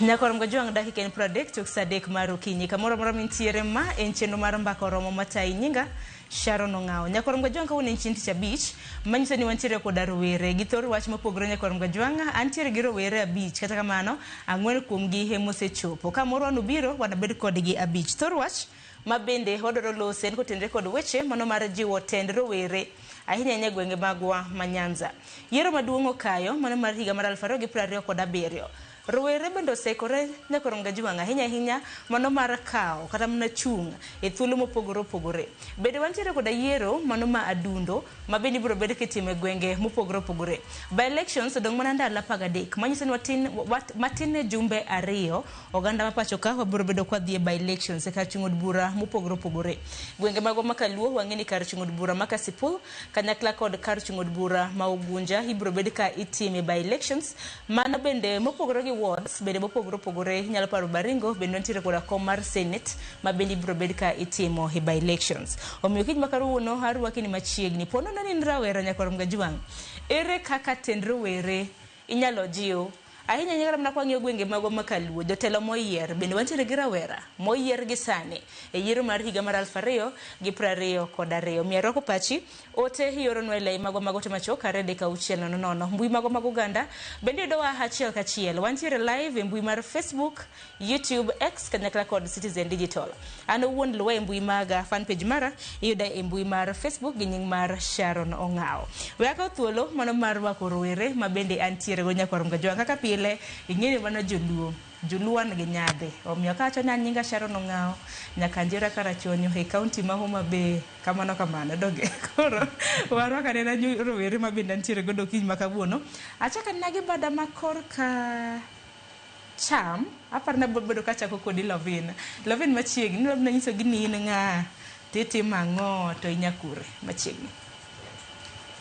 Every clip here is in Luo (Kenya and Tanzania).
Nyakor mgojwang dakika en 30 tok sadek mar okinyi kamoro moro mintiere ma en chenro mar mbako romo matai nyinga Sharon Ongao. Nyakor mgojwang ka unen chinti cha beach manyiso ni wantiere koda rowere gi thor wach mopogore nyakor mgojwang antiere gi rowere abich kata kamano ang'wen kuom gi hemosechopo kamoro anubiro wanabed kodgi abich thor wach mabende odoro losen kotenre kod weche mano mar jiwo tend rowere ahinya e gwenge magwa manyanza. Yiero maduong' okayo mano mar higa mar 2027. Rowere bende osekore nyakor mgojwang ahinya mano mar kao kata mana chung e thuolo mopogore opogore. Bende wantiere koda yiero mano ma adundo mabende biro bedo kitime gwenge mopogore opogore. By elections odong' mana ndalo 13 manyiso ni matin jumbe 2 oganda ma pacho ka wabiro bedo kwa dhi by elections e kar chung od bura mopogore opogore. Gwenge magwa makaluo wang'eni kar chung od bura makasipul kanyakla kod kar chung od bura ma Ugunja ibiro bedo ka itime by elections mano bende mopogore gi wards bende mopogore opogore nyalo paro Baringo bende nitiere koda kom mar Senate ma bende ibiro bed ka itimo e by elections. Omiyo kiny makaruono arwaki ni machiegni pono ni rawera nyakor mgojwang ere kaka tend rowere inyalo jiw ahinya nyaka mana kwang'io gwenge magwa makaluo jotelo moyier bende wantiere gi rawera moyier gi sani e yiero mar higa mar 2022. Miaroko pachi ote hioro nwele magwa magote machoka rede ka uchiel nono mbui magwa mag Uganda bende doa achiel kachiel wantiere live e mbui mar Facebook, YouTube, X kanyakla kod Citizen Digital. Ano wuon luwe e mbui maga fan page mara iyuda e mbui mar Facebook gi nying mar Sharon Ongao. Weka thuolo mano mar wako rowere mabende antiere go nyakor mgojwang kaka pile ing'eyo mana joluan gi nyadhi. Omiyo kacho na nyinga Sharon Ongao nyaka njera karachonyo e kaunti ma Homa Bay kamano doge koro warwaka ne rowere mabende antiere godo kiny makawuono achaka nagi bada makor ka cham aparna bedo kachako kodi Lovin machiegni na nyiso gini in ng'a titi mang'o to inyakure machiegni.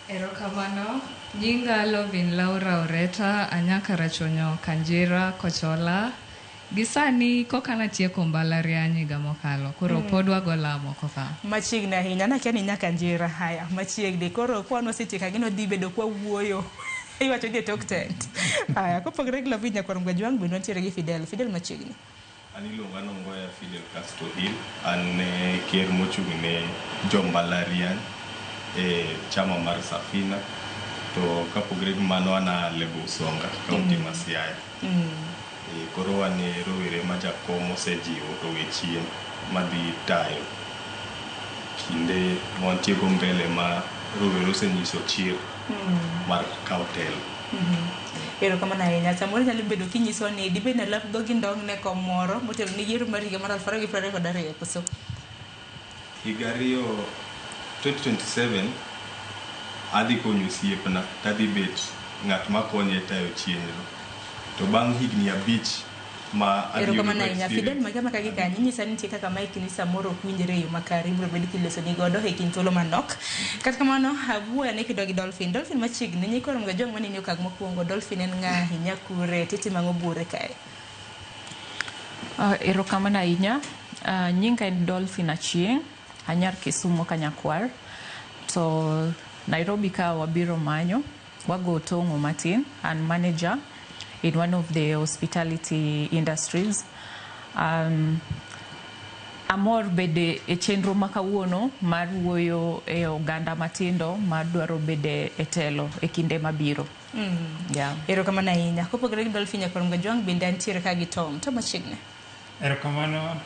Erokamano, nyinga Lovin Laura Oreta, anyaka rachonyo Kanjira Kochola. Gisani koka natieko mbalariany higa mokalo. Koro pod wago lamo koka. Machiegni ahinya nakia ni nyaka Kanjira haya. Machiegni koro kwa nosetieka gino dhi bedo kwa wuoyo. Iwacho ni tok tent. Haya kopogre gi Lovin nyakor mgojwang bende nitiere gi Fidel machiegni. Aniluonga nongoya Fidel Castro Hill an ker mochung'ne jombalariany e chama mar Safina to kapogre gi mano ana Lebo Usonga kaunti ma Siaya. Koro wane rowere ma jakom osejiwo rowechien madhi tayo kinde wantiego mbele ma rowere osenyiso chir mar kawo telo. Erokamano ahinya samoro nyalo bedo kinyiso ni dibe na lap go gi ndong ne kom moro motelo ni yiero mar higa mar 2022 koso higa 2027 adhi konyo osiepna tadhi bet ng'at makonye tayo chenro to bang' higni 5 ma erokamano ahinya Fidel magama kagi kanyi nyisa ni nitie kaka Mike ni samoro ok winjre e yo makare ibiro bed kiloso ni godo e kin thuolo manok kata kamano awuoya ne kidogi Dolphin machiegni nyikor mgojwang manini okag mokwongo Dolphin en ng'a ahinya kure titi mang'o bure kae. Erokamano ahinya nyinga en Dolphin Achieng' anyar Kisumu kanyakwar to Nairobi ka wabiro manyo wago tong'o matin and manager in one of the hospitality industries. Amor bede e chenro makawuono mar wuoyo e oganda matindo mar dwaro bede e telo e kinde mabiro. Erokamano ahinya kopogre gi Dolphin nyakor mgojwang bende antiere ka gi Tom machiegni. Erokamano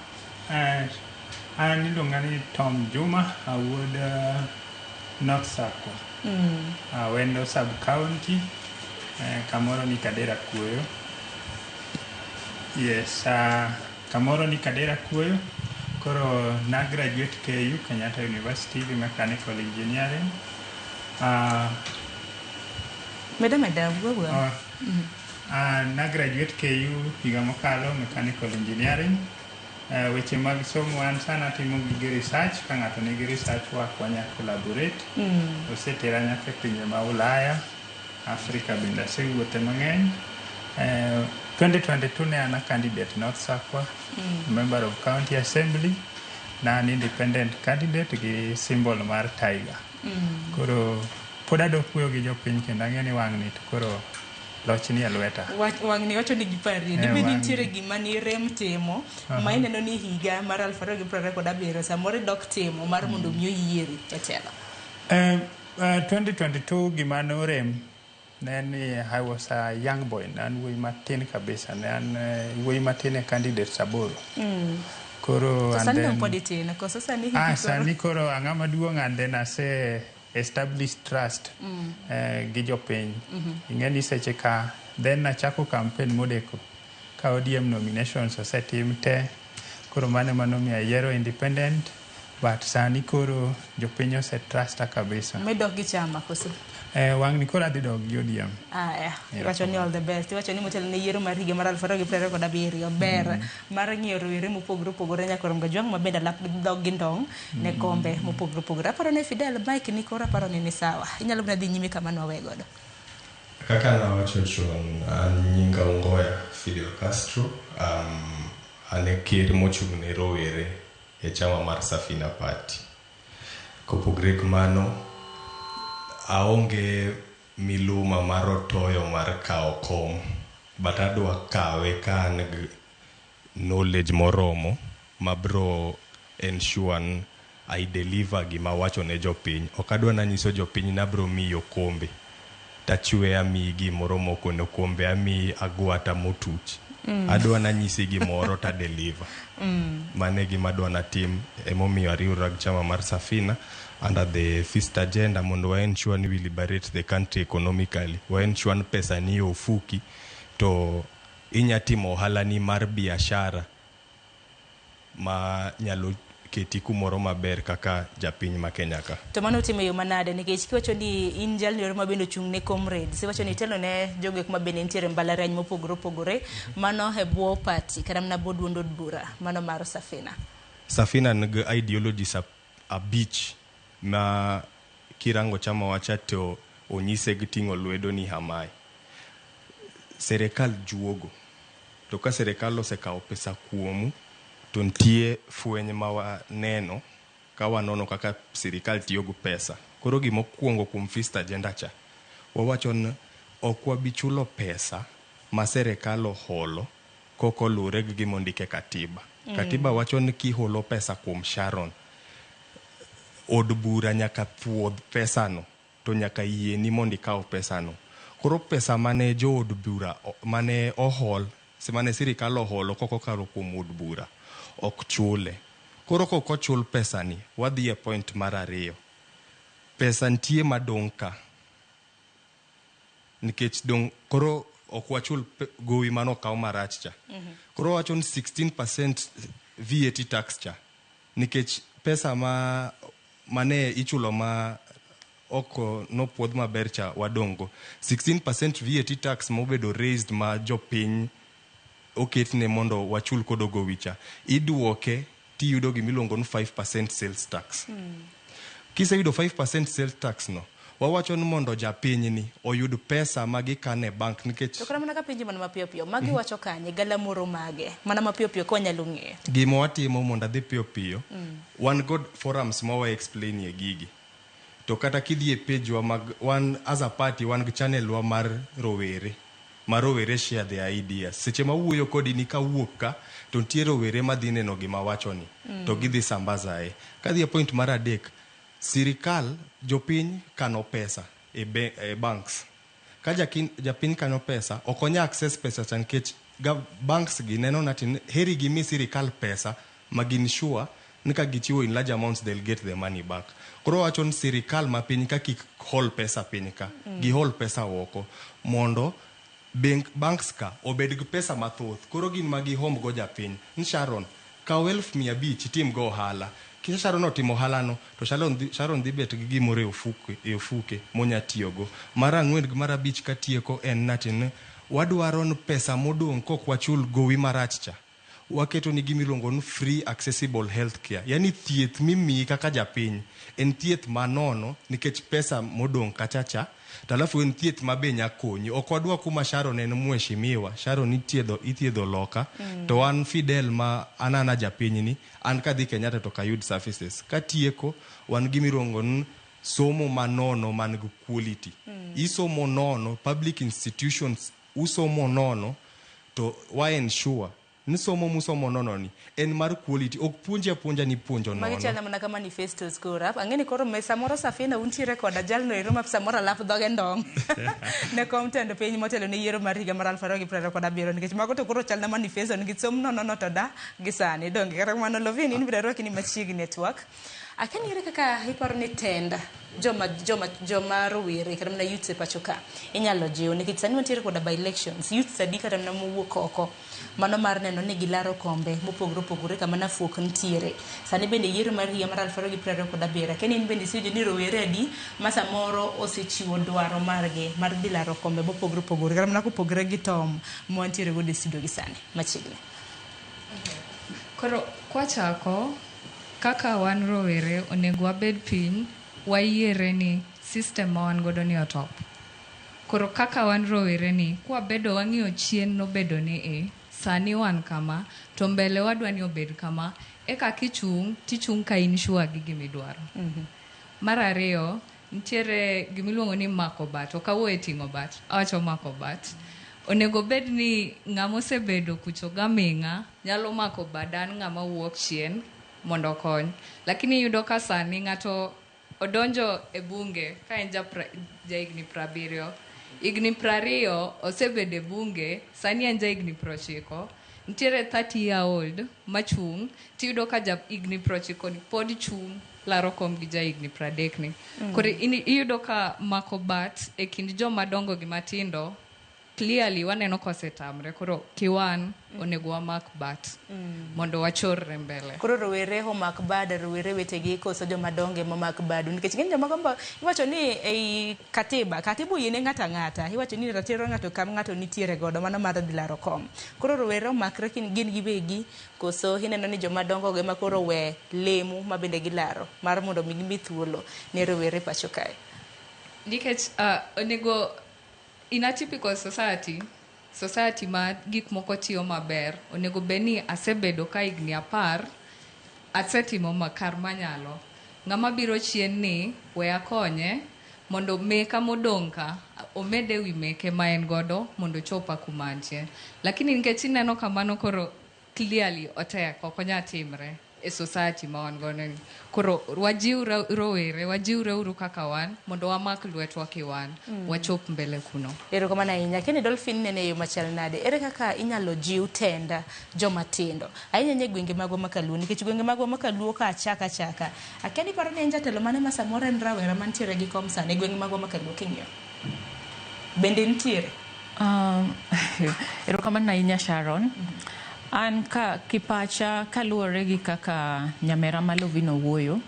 an iluonga ni Tom Juma awuod North Sako Wendo sub county kamoro ni Kadera Kuoyo. Yes, kamoro ni Kadera Kuoyo. Koro na graduate KU Kenyatta University in Mechanical Engineering. Na graduate KU higa mokalo Mechanical Engineering. Weche mag somo an sana timo gige research ka ng'ato nigi research work wanya collaborate. Osetera nyaka pinje ma Ulaya, Afrika bende asewuothe mang'eny. 2022 ne ana candidate North Sakwa, member of County Assembly, na an independent candidate gi symbol mar tiger. Koro pod adok wuoyo gi jopiny kendo ang'e ni wang' nit koro lochni e lweta. Wang'ni wacho ni gipari ni bidi nitiere gima ni rem timo ma ineno ni higa mar 2027 samoro dok timo mar mondo mi oyieri e telo. 2022 gima no rem ne I was a young boy nan wuoyi matin kabisa nan wuoyi matin e candidate Saboro. Koro and then sani koro ang'ama duong' and then ase established trust gi jopiny. Ing'eni seche ka then nachako campaign modeko ka ODM nominations osetim te koro mano miya yiero independent but sani koro jopiny ose trusta kabisa. Medok gi chama koso wang ni koro adhi dok gi ODM. Wacho ni all the best. Wacho ni motel ne yiero mar higa mar 2027 ber mar ng'iyo rowere mopogore opogore nyakoro Mgajwang' ma bende lap dog gi ndong ne kombe mopogore opogore. Aparo ne Fidel Mike ni koro aparo ni sawa. Inyalo bna dhi nyime kama no wegodo. Kaka na wacho chon an nyinga Ngoya Fidel Castro ane ker mochung' ne rowere e chama mar Safina Party. Kopogre mano aonge miluma mar otoyo mar kao kom but adwa kawe ka an knowledge moromo mabro ensure I deliver gima wacho ne jopiny. Ok adwa na nyiso jopiny na bro miyo kombe tachwe ami gimoro moko no kombe ami agwata motuch. Adwa na nyisi gimoro ta deliver. Mane gima adwa na tim emomiyo ariwra gi chama mar Safina under the fifth agenda mondo wa ensure ni we liberate the country economically. Wa ensure pesa ni ofuki to inyatimo ohala ni mar biashara ma nyalo keti kumoro maber kaka japiny ma Kenya ka. To mano timo yo manade nikech kiwacho ni in jal ni ma bendo chung ne comrades wacho ni telo ne jogo kuma bende nitiere mbalariany mopogore opogore mano e bwo party kana na boduondo bura mano mar Safina. Safina nigi ideologies abich ma kirango chama wacha to onyise gitingo lwedo ni hamai. Serikal juogo to ka serikal osekawo pesa kuomu to ntie fwenye ma neno ka wanono kaka serikal tiyogo pesa. Koro gimokuongo kuom fifth agenda cha wawachon okwa bichulo pesa ma serikal oholo koko lure gi gimondike katiba. Katiba wachon kiholo pesa kuom Sharon od bura nyaka thuodh pesa no to nyaka yieni mondo ikaw pesa no. Koro pesa mane jo od bura mane ohol semane sirikal oholo koko karo kuom od bura ok chule. Koro koko chul pesa ni wadhi e point mar ariyo. Pesa ntie madong ka nikech dong koro ok wachul gowi mano kaw marach cha. Koro wachon 16% VAT tax cha nikech pesa mane ichulo ma oko no puodh maber cha wadongo 16% VAT tax mobedo raised ma jopiny oketne mondo wachul kodo gowicha iduoke tiyudo gimiluongo ni 5% sales tax. Kiseyudo 5% sales tax no wawacho ni mondo japiny ni oyud pesa magikane bank nikech to kana ka pinje mana mapiyo piyo magi wacho kanye galamoro mage mana mapiyo piyo ko nyalo ng'e gimo watimo mondo adhi piyo piyo. One good forums ma wa explain ye gigi to kata kidhi e page wa mag one as a party one channel wa mar rowere share their ideas. Seche ma wuoyo kodi ni ka wuok ka to ntie rowere madhi neno gima wacho ni to gidhi sambaza e kadhi e point mar adek. Sirikal jopiny kano pesa e banks. Ka japiny kano pesa okonya access pesa chankech banks gi neno natin heri gimi sirikal pesa magin sure nika gichiwo in large amounts they'll get the money back. Koro wachon sirikal ma piny ka kik hol pesa piny ka gi hol pesa woko mondo banks ka obed gi pesa mathoth. Koro gin magi home go japiny ni Sharon ka 1,500 tim go ohala. Kisha Sharon otimo halano to Sharon dhi bet gi gimoro e ofuke monya tiyogo. Mar ang'wen gi mar abich ka tieko en natin wadwaro pesa modong kok wachul gowi marach cha waketo ni gimiluongo ni free accessible health care. Yani thieth mimi kaka japiny en thieth manono nikech pesa modong kachacha talafu en thieth mabenya konyi. Ok wadwa kuma Sharon en mheshimiwa Sharon ithiedho loka to an Fidel ma anana japiny ni an kadhi Kenyatta to kayud services katieko wan gimiluongo ni somo manono man gi quality. Isomo nono public institutions usomo nono to wa ensure ni somo musomo nono ni en mar quality ok puonja ni puonjo nono. Magi chal mana ka manifestos kora. Ang'eni koro me samoro Safina untiere koda jalno ero ma samoro lap dhoge ndong. Ne kom tendo piny motelo ne yiero mar higa mar 2027 nikech mago to koro chal na manifesto nikech som nono to da gisani donge kata mano Lovin in biro rwaki ni machiegni network. Akani ere kaka iparo ni tenda joma rowere kata mana youth e pacho ka inyalo jiw nikech sani wantiere koda by elections youth sadi kata mana mowuok oko mano mar neno ni gilaro kombe mopogore kama na fuok ntiere sani bende yiero mar higa mar 2027 keni in bende sijo ni rowere adi ma samoro osechiwo dwaro margi mar dhi laro kombe mopogore kata mana kopogore gi tom mwantiere go e studio gi sani machiegni. Koro kwachako kaka wan rowere onego wabed piny wayiere ni system ma wan godo ni otop. Koro kaka wan rowere ni kwabedo wang'iyo chien nobedo ni sani wan kama to mbele wadwa ni obed kama eka tichung ka in sure gi gimidwaro. Mar ariyo nitiere gimiluongo ni mako bat ok awuo e ting'o bat awacho mako bat. Onego bed ni ng'ama osebedo kucho gaming'a nyalo mako badan ng'ama wuok chien mondo okony. Lakini yudo ka sani ng'ato odonjo e bunge ka en ja higni 70 higni 20 osebedo e bunge sani en ja higni 90 nitiere 30 year old machung' tiyudo ka ja higni 90 ni pod chung' laro kom gi ja higni 30 ni. Koro iyudo ka mako bat e kind joma dongo gi matindo clearly waneno kosetamre koro kiwan onego wamak bat mondo wachorre mbele. Koro rowere homak bad rowere wetegi koso joma donge momak badu nikech ng'eny joma gombo iwacho ni ei katiba yiene ng'ata iwacho ni ratiro ng'ato kam ng'ato nitiere godo mano mar dhi laro kom. Koro rowere omakre gin giwegi koso ineno ni joma dongo ge ma koro we lemo ma bende gilaro mar mondo mi thuolo ne rowere pacho kae. Nikech onego in a typical society ma gik moko tiyo maber onego beni asebedo ka higni 10 asetimo makar manyalo ng'ama biro chien ni we akonye mondo meka modong' ka omede wi meke ma en godo mondo chopa kumantie. Lakini nikech ineno kamano koro clearly otek ok onya timre e society ma wan godo ni. Koro wajiw rowere wajiwre uru kaka wan mondo wamak lwetwa kiwan wachop mbele kuno. Erokamano ahinya. Keni Dolphin nene yo machal nade ere kaka inyalo jiw tenda joma tindo ahinya gwenge magwa makaluo nikech gwenge magwa makaluo ka chaka akeni paro ni en jatelo mane ma samoro en rawera mantiere gi kom sani gwenge magwa makaluo king'iyo bende nitiere. Erokamano ahinya Sharon. An ka kipacha kaluwore gi kaka nyamera Malovino wuoyo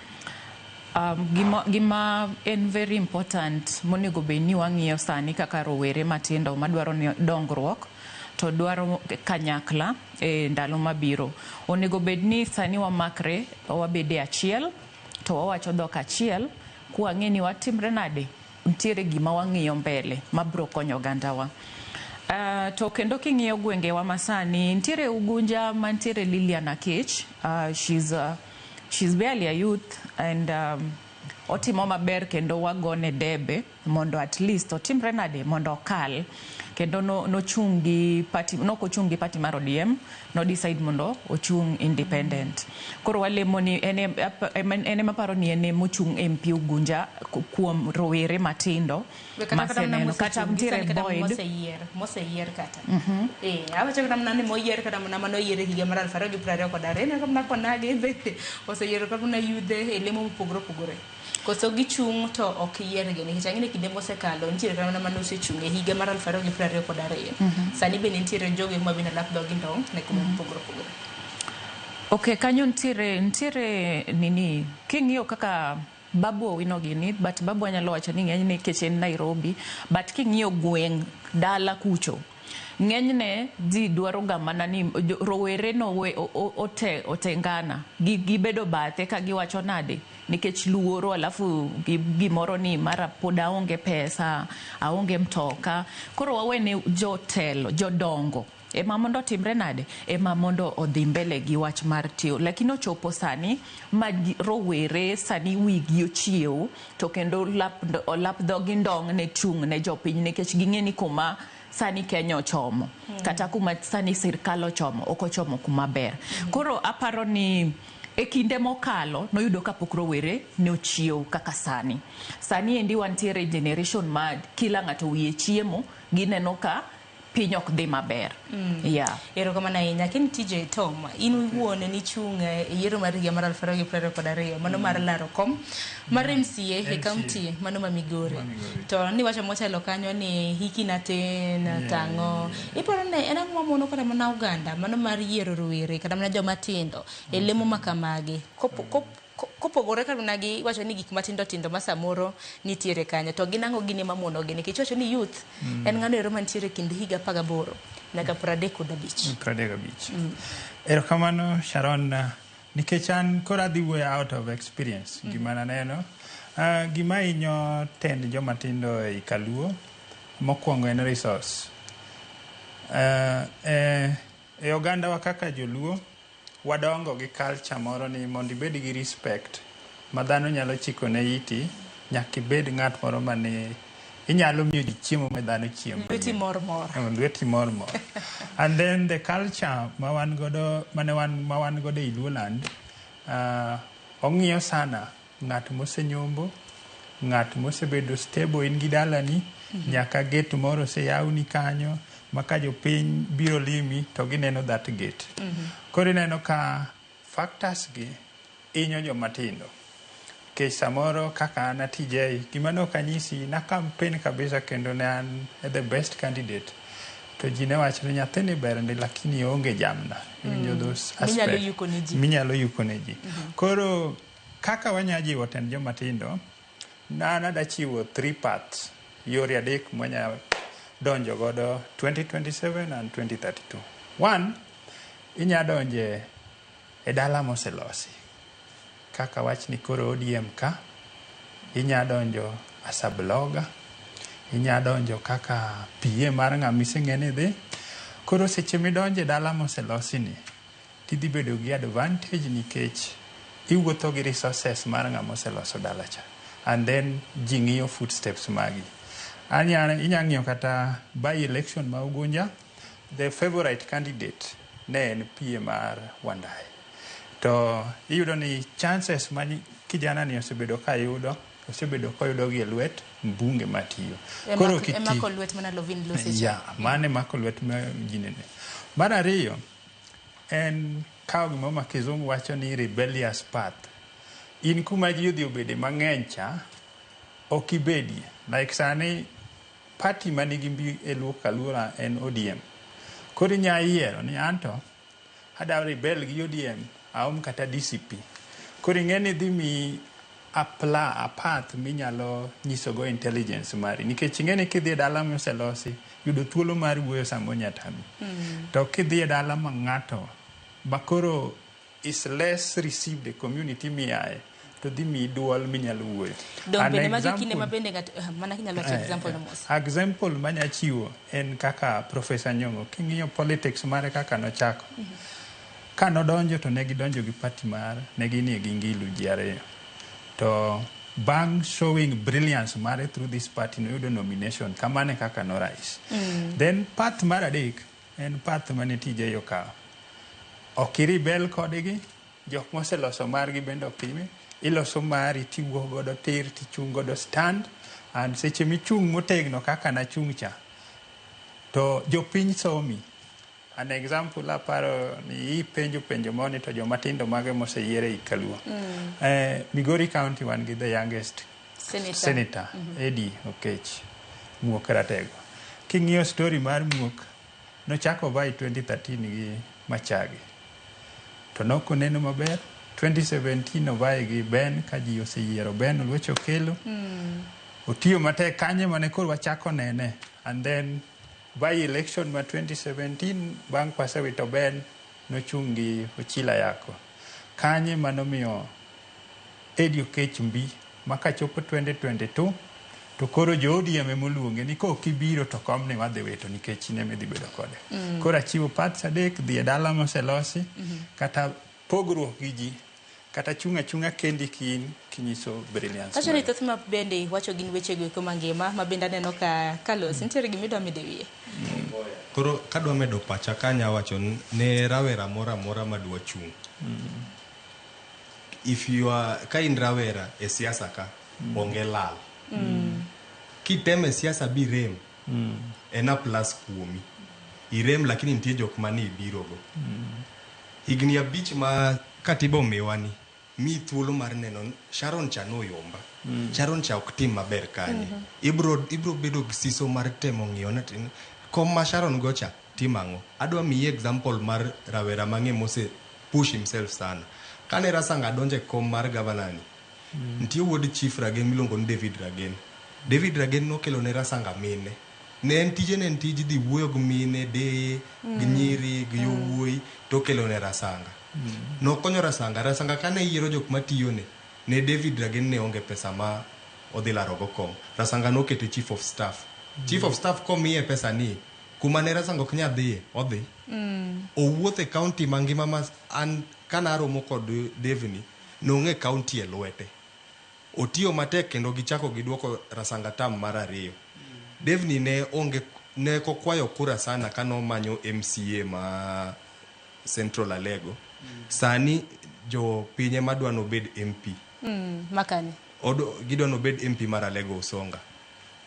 gima en very important monego bed ni wang'iyo sani kaka rowere matindo madwaro dongruok to dwaro kanyakla e ndalo mabiro. Onego bed ni sani wamakre wabede achiel to wawacho dhok achiel kwang'e ni watimre nade ntiere gima wang'iyo mbele mabro konyo ogandawa. To kendo king'iyo gwenge wa masani ntiere ugunja mantiere Lilian Akech. She's barely a youth and otimo maber kendo wagone debe mondo at least otimre nade mondo okal kendo nochungi party mar ODM no decide mondo ochung independent. Koro walemo ni ene maparo ni ene mochung MP ugunja kuom rowere matindo maseneno kata mtire Boyd moseyier kata awacho kata mnane moyier kata mano yiere higa mar 2020 kod arena kama konage bende oseyiero kata na yudhe elemo mopogore koso gichung' to ok yiergi nikech ang'e kinde mosekalo nitiere kata mano osechung' e higa mar 2022 sani bende nitiere jogo ma bende lap dhogi ndong' ne kuma mopogore. Okay, kanyo nitiere nini king'iyo kaka Babu Owino gini but Babu anyalo wacho ni ng'enyne kech en Nairobi but king'iyo gweng' dala kucho ng'enyne ji dwaro ga mana ni rowere no otengana gibedo bathe ka giwacho nade nikech luoro alafu gimoro ni mara pod aonge pesa aonge mtoka koro wawene jotelo jodongo ema mondo timre nade ema mondo odhi mbele gi wach mar tiyo lakini ochopo sani ma rowere sani wigi ochiew to kendo lap dhogi ndong' ne chung' ne jopiny nikech ging'e ni kuma sani Kenya ochomo kata kuma sani sirkal ochomo ok ochomo kuma ber. Koro aparo ni e kinde mokalo noyudo kapok rowere ne ochiew kaka sani. Sani endi wantiere generation ma kila ng'ato wiye chiemo gineno ka piny ok dhi maber. Erokamano ahinya. Ken TJ Tom, in wuon ni chung' e yiero mar higa mar 2022 mano mar laro kom mar MCA e kaunti mano ma Migori. To niwacho motelo kanyo ni hiki natin tang'o. Iparo ne en ang'o mamono kata mana oganda mano mar yiero rowere kata mana joma tindo e lemo makamagi kopogore kana gi wacho ni gik matindo tindo ma samoro nitiere kanyo to ginango gine mamono gine nikech wacho ni youth en ng'ano ero mantiere kind higa 18 nyaka 35. Erokamano Sharon, nikech an kora dhi wuoyo out of experience gima naneno. Gima inyo tend joma tindo e Kaluo mokwongo en resource. E oganda wa kaka Joluo wadongo gi culture moro ni mondo ibed gi respect ma dhano nyalo chiko ne iti, nyaka ibed ng'at moro mane inyalo miyo ji chiemo ma dhano chiemo. Lweti mor. And then the culture ma wan godo e Luoland, ong'iyo sana ng'at mosenyombo, ng'at mosebedo stable in gi dalani, nyaka gate moro oseyawni kanyo maka jopiny biro limi to gineno that gate. Koro ineno ka factors gi inyo joma tindo. Kech samoro kaka ana TJ, gima ne ok anyisi na campaign kabisa kendo ne an the best candidate. To ji ne wacho ni nyathini ber ndi lakini onge jamna. Those aspects. Minyalo yuko ne ji. Koro kaka wanyajiwo tend joma tindo, nada chiwo 3 paths. Yore adek mwanya donjo godo 2027 and 2032. One, inya donje e dala moselosi. Kaka wach ni koro ODM ka, inya donjo as a blogger, inya donjo kaka PA mar ng'amise ng'ene dhi. Koro seche midonje e dala moselosi ni, tidhi bedo gi advantage nikech iwuotho gi resources mar ng'amoseloso dala cha. And then ji ng'iyo footsteps magi. Inya ng'iyo kata by election ma Ugunja, the favorite candidate ne en PA mar Wandai. To iyudo ni chances ma kijana ni osebedo koyudo gi lwet mbunge matiyo. Koro mako lwet mana Lovin Lusicha. Mane mako lwet ma jinene. Mar ariyo en kawo gima ma kizungu wacho ni rebellious path. In kuma ji odhi obede mang'eny cha ok ibedie. Like sani party manigi mbi e Luo Kaluora en ODM. Koro inya yiero ni anto ada rebel gi ODM aum kata DCP. Koro ing'eni dhi mi apply a path minyalo nyisogo intelligence mari. Nikech ing'eni kidhi e dala moselosi, yudo thuolo mar wuoyo samo nyatami. To kidhi e dala ma ng'ato bakoro is less received the community miae, to dhi mi duol minyalo wuoyo. Example manya chiwo en kaka Professor Nyong'o. King'iyo politics mare kaka nochako. Ka nodonjo to negi donjo gi party mar negi nie gi Ngilu ji ariyo. To bang showing brilliance mare through this party no yudo nomination kamane kaka no rise. Then path mar adek en path mane TJ okawo. Okiri bel kodigi, jok moseloso margi bendo pime, iloso mari tiwuok godo tir tichung godo stand, and seche michung motegno kaka na chung cha. To jopiny somi. An example aparo ni penjo moni to joma tindo mage moseyiere i Kaluo. Migori County wan gi the youngest senator Eddie Okech, Muok Ratego. King'iyo story mar Muok, nochako vai 2013 gi Machagi. To nokoneno maber. 2017 ovae gi Ben ka ji oseyiero Ben Oluoch Okello. Otiyo matek kanye mane koro wachako nene. And then by election ma 2017 bang pasewito Ben nochungi Ochila Yako. Kanye manomiyo Eddie Okech mbi maka chopo 2022 to koro jo ODM emoluonge ni ko kibiro to kom ne wadhi weto nikech ne medhi bedo kode. Koro achiwo paths adek dhi e dala moselosi kata pogruok gi ji kata chunga kendi kinyiso brilliance. Kacho ni thoth ma bende wacho gin weche go mangima ma bende aneno ka Carlos nitiere gimidwa mede wiye. Koro kadwa medo pacha kanya wacho ne rawera mora madwa chung. If you are ka in rawera e siasa ka onge lal. Kiteme siasa bi rem. Ena plus kuomi. Irem lakini nitie jok mani birogo. Higni abich ma katiba omewani mi thuolo mar neno Sharon cha noyomba. Sharon cha ok tim maber kanye. Ibro bedo gi siso mar temo ng'iyo na tin kom ma Sharon gocha timango. Adwa mi example mar rawera mang'e mose push himself sana. Kane Rasanga donje kom mar gavanani. Nitie wuod chief Ragen miluongo ni David Ragen. David Ragen nokelo ne Rasanga mine. Ne en tij dhi wuoyo gi mine de gi nyiri gi yowuoyi to kelo ne Rasanga. Nokonyo Rasanga kane yiero jok matiyone ne David Ragen ne onge pesa ma odhi larogo kom. Rasanga nokete chief of staff. Chief of staff komiye pesa ni kuma ne Rasanga ok nya dhiye odhi. Owuotho e county mangima ma an kana aromo kod Devni nong'e county e lwete. Otiyo matek kendo gichako giduoko Rasanga tam mar 2. Devni ne kokwayo kura sana kano manyo MCA ma Central Alego. Sani jo pinye madwa no bed MP. Makani. Gidwa no bed MP mar Alego Usonga.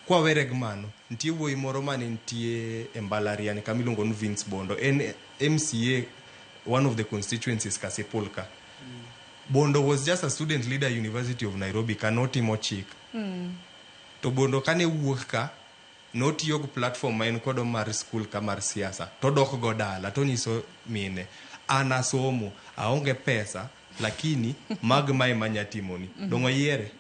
Kwa were gmano, nitie wuoyi moro mane nitie e mbalariany kamiluongo ni Vince Bondo. En MCA, one of the constituencies Kasipulka. Bondo was just a student leader University of Nairobi, kanotimo chik. To Bondo kane wuok ka, notiyo go platform ma en kodo mar school ka mar siasa. To dok go dala, to nyiso mine. Ana somo, aonge pesa, lakini magma emanya timoni. Dongo yiere.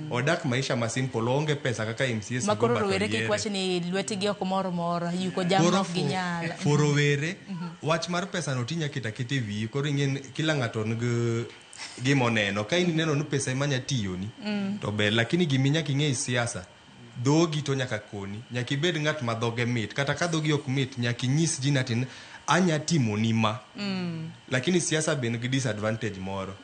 Odak maisha ma simple, onge pesa kaka MCA sigo makoro rowere ke kwache ni lwete gi ok moro yuko jamno ginyala. Forowere, wach mar pesa no tinya kita wi, koro ingen kila ng'ato ngi gimoneno. Ka in neno ni pesa emanya tiyoni, to ber, lakini giminya king'e siasa. Dhogi to nyaka koni, nyaka ibed ng'at ma dhoge mit, kata ka dhogi ok mit, nyaka inyis ji natin anya timo ni ma. Lakini siasa ben gi disadvantage moro.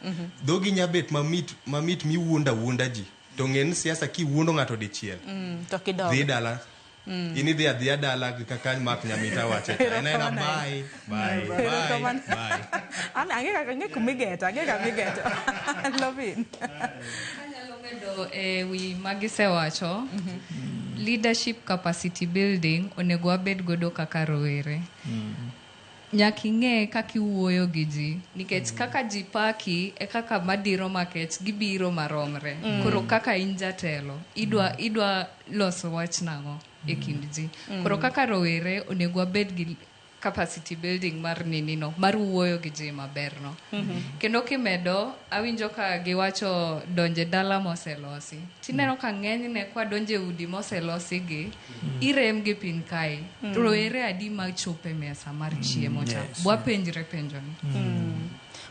Dhogi nya bet mamit miwuonda ji. To ng'en siasa ki wuondo ng'ato dichiel. To kidogo. Dhi dala. Ini dhi adhiya dala kaka mak nyamita wache. Ena bye. Ange kaka kumigeta. I love it. We magisewacho leadership capacity building onego wabed godo kaka rowere. Nyaka ing'e kaka iwuoyo gi ji nikech kaka ji paki e kaka madiro market gibiro maromre. Koro kaka in jatelo idwa loso wach nang'o e kind ji. Koro kaka rowere onego wabed gi capacity building mar ninino, mar wuoyo gi ji maberno. Kendo kimedo, awinjo ka giwacho donje dala moselosi. Tineno ka ng'enyne kwa donje udi moselosi gi, irem gi piny kae. Rowere adi ma chope mesa mar chiemo cha. Bwapenjre penjoni.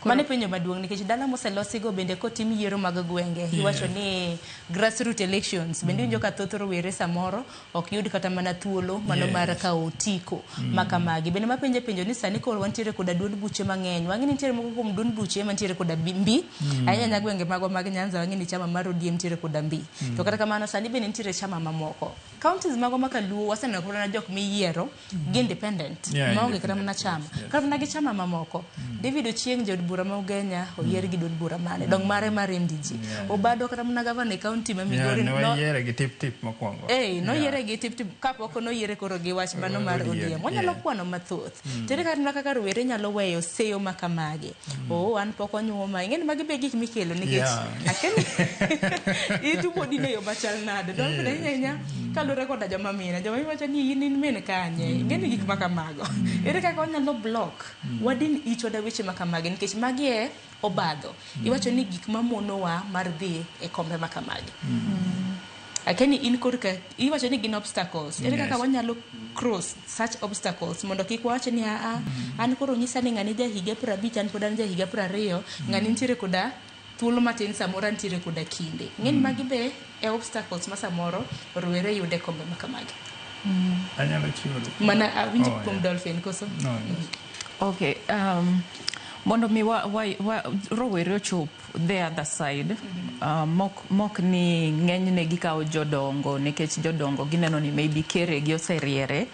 Mane penjo maduong' nikech dala moselosi go bende kotim yiero mag gwenge. Iwacho ni grassroots elections bende winjo ka thoth rowere samoro ok yud kata mana thuolo mano mar kawo otiko makamagi. Bende mapenjo ni sani koro wantiere koda duond buche mang'eny. Wang'e nitiere moko kuom duond buche mantiere koda mbi. Ahinya gwenge magwa mag Nyanza wang'e ni chama mar ODM nitiere koda mbi. To kata kamano sani bende nitiere chama mamoko. Counties magwa makaluo waseneno kuna jok miyiero gi independent. Maonge kata mana chama. Kata mana gi chama mamoko. David Ochieng jod bura ma Ugenya oyier gi duond bura mane. Dong mare ndiji. Obado kata mana gavana e county ma Migori no yiere gi tip mokwongo. No yiere gi tip kapoko no yiere koro gi wach mano mar ODM. Onyalo kwano mathoth. Tere kaka rowere nyalo weyo seyo makamagi. An pok onyuoma. Ing'eni magi be gik mikelo nikech akeni itu bodi ne yo machal nade. Don bende nyanya kalure koda joma mine. Joma iwacho ni in mine kanye. Ing'eni gik makamago. Ere kaka onyalo block wadin ichoda weche makamagi nikech magi obadho. Iwacho ni gik mamonowa mar dhi e kombe makamagi. Akeni in korka iwacho ni gin obstacles. Ere kaka wanyalo cross such obstacles mondo kik wache ni an koro nyisa ni ng'ani ja higa 50 an pod an ja higa 20 ng'ani nitiere koda thuolo matin samoro nitiere koda kinde. Ng'eni magi be e obstacles ma samoro rowere yude kombe makamagi. Anyalo chiwo. Mana awinjo kuom Dolphin koso. Okay. mondo mi rowere ochop the other side. Mok ni ng'enyne gikawo jodongo nikech jodongo gineno ni maybe kere gi oseriere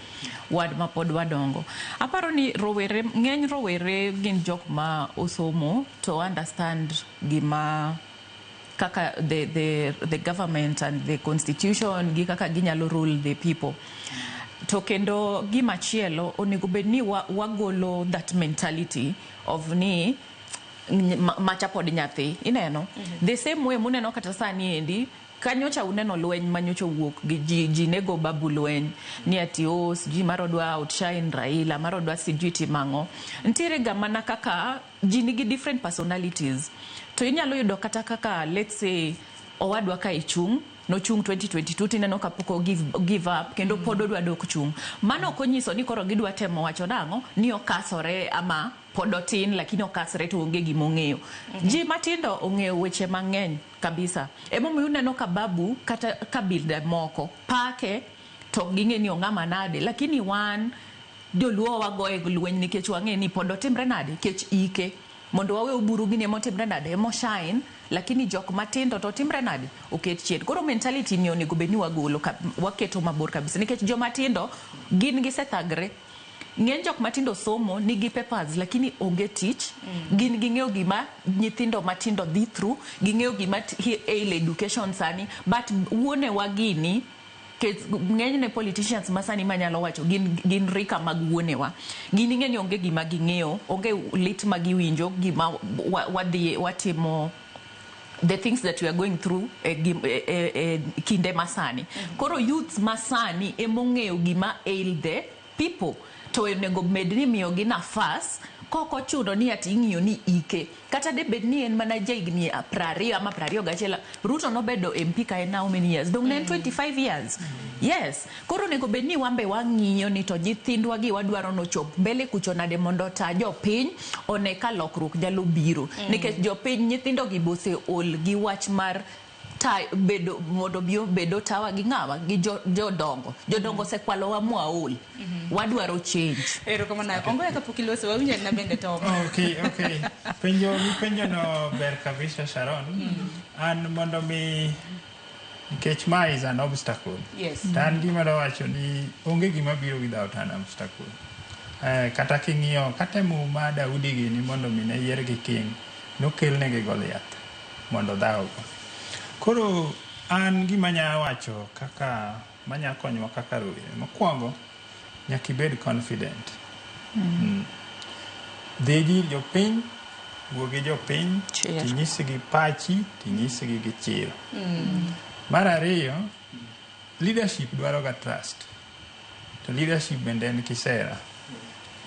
wad ma pod wadongo. Aparo ni ng'eny rowere gin jok ma osomo to understand gima kaka the government and the constitution gi kaka ginyalo rule the people. To kendo gimachielo onego bed ni wagolo that mentality of ni macha pod nyathi ineno the same way muneno kata sani endi kanyocha uneno lweny manyocha wuok gi ji nego babu lweny ni ati ji marodwa outshine Raila marodwa sijiti mango ntiere ga mana kaka ji nigi different personalities to inyalo yudo kata kaka let's say owadwa ka ichung no chung 2022 tineno kapoko give up kendo pod odwa dok chung mano konyiso ni koro gidwa temo wacho nango ni okasore ama podotin lakini okasore to onge gimong'eyo. Ji matindo ong'eyo weche mang'eny kabisa. Emomiyo uneno ka babu kata kabila moko pake to ging'e ni ong'ama nade lakini wan joluo wagoye lweny nikech wang'e ni podotimre nade kech ike mondo wawe uburu gine motimre nade mo shine lakini jok matindo to timre nade oket chien. Koro mentality ni onego bed ni wagolo waketo mabor kabisa nikech joma tindo gin gisethagre. Ng'eny jok matindo somo nigi papers lakini onge tich gin ging'eyo gima nyithindo matindo dhi through ging'eyo gima education sani but wuone wagini ng'eny ne politicians masani manyalo wacho gin rika mag wuonewa gin ng'eni onge gima ging'eyo onge lit magiwinjo gima watimo the things that we are going through kinde masani. Koro youths masani emong'eyo gima ail the people to onego bed ni miyo gi nafas koko chuno ni ati ing'iyo ni ike kata de bed ni en mana jaigni 20 ama 21 Ruto nobedo MP ka en how many years dong ne 25 years yes koro nego bed ni wambe wang'iyo ni to nyithindwa gi wadwaro no chop mbele kucho nade mondo ta jopiny one ka lokruok jalo biro nikech jopiny nyithindo gi bose ol gi wach mar bedo modo bio bedo tawa gi ng'awa gi jodongo se kwalo wa mwaol wadwaro change erokamana ongoya kapok iloso wawinjo na bende to okay penjo no ber kabisa Sharon an mondo mi nikech ma is an obstacle yes tan gima do wacho ni onge gima biro without an obstacle kata king'iyo kata ma Daudi gi ni mondo mi ne yier gi king nokelne gi Goliath mondo dhawo. Koro an gima nya wacho kaka manya konyo kaka rowere mokwongo nyaka ibed confident dhi jopiny wuogi jopiny tinyisgi pachi tinyisgi gi chiro mar ariyo leadership dwaro ga trust to leadership bende en kisera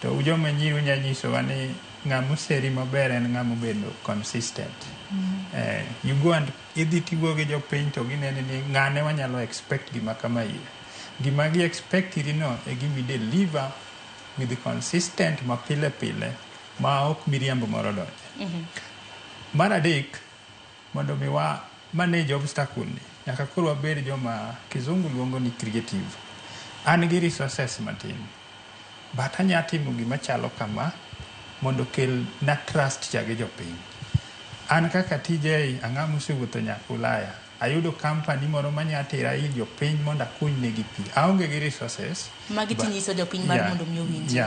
to joma nyiru nyanyisowa ni ng'ama seri maber en ng'ama bedo consistent you go and idhi tigo gi jopiny to ginene ni ng'ane wanyalo expect gima kama ire gima gi expect irino e gimi deliver with the consistent ma pile ma ok miriambo moro donje mar adek mondo mi wa manage obstacle ni nyaka koro wabed joma kizungu luongo ni creative an gi resources matin but anya timo gima chalo kama mondo kel na trust chage jopiny. An kaka TJ ang'amu sewuotho nyaka Ulaya ayudo company moro manyatira ir jopiny mondo akunyne gi pi aonge gi resources magi tinyiso jopiny mar mondo miyo winji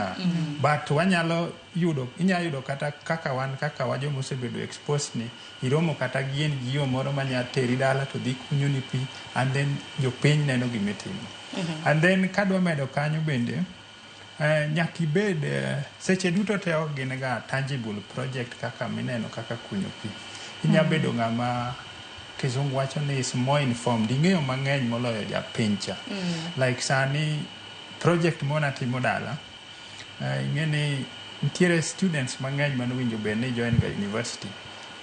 but wanyalo inyalo yudo kata kaka wan kaka wajomo osebedo exposed ni iromo kata gien gio moro manyateri dala to dhi kunyoni pi and then jopiny neno gimitimo and then kadwa medo kanyo bende nyaki bed seche duto te ok gin ga tangible project kaka mineno kaka kunyo pi inya bedo ng'ama kizungu wacho ni is more informed ing'eyo mang'eny moloyo japincha like sani project mona timo dala ing'eni ntiere students mang'eny manowinjo bed ni join ga university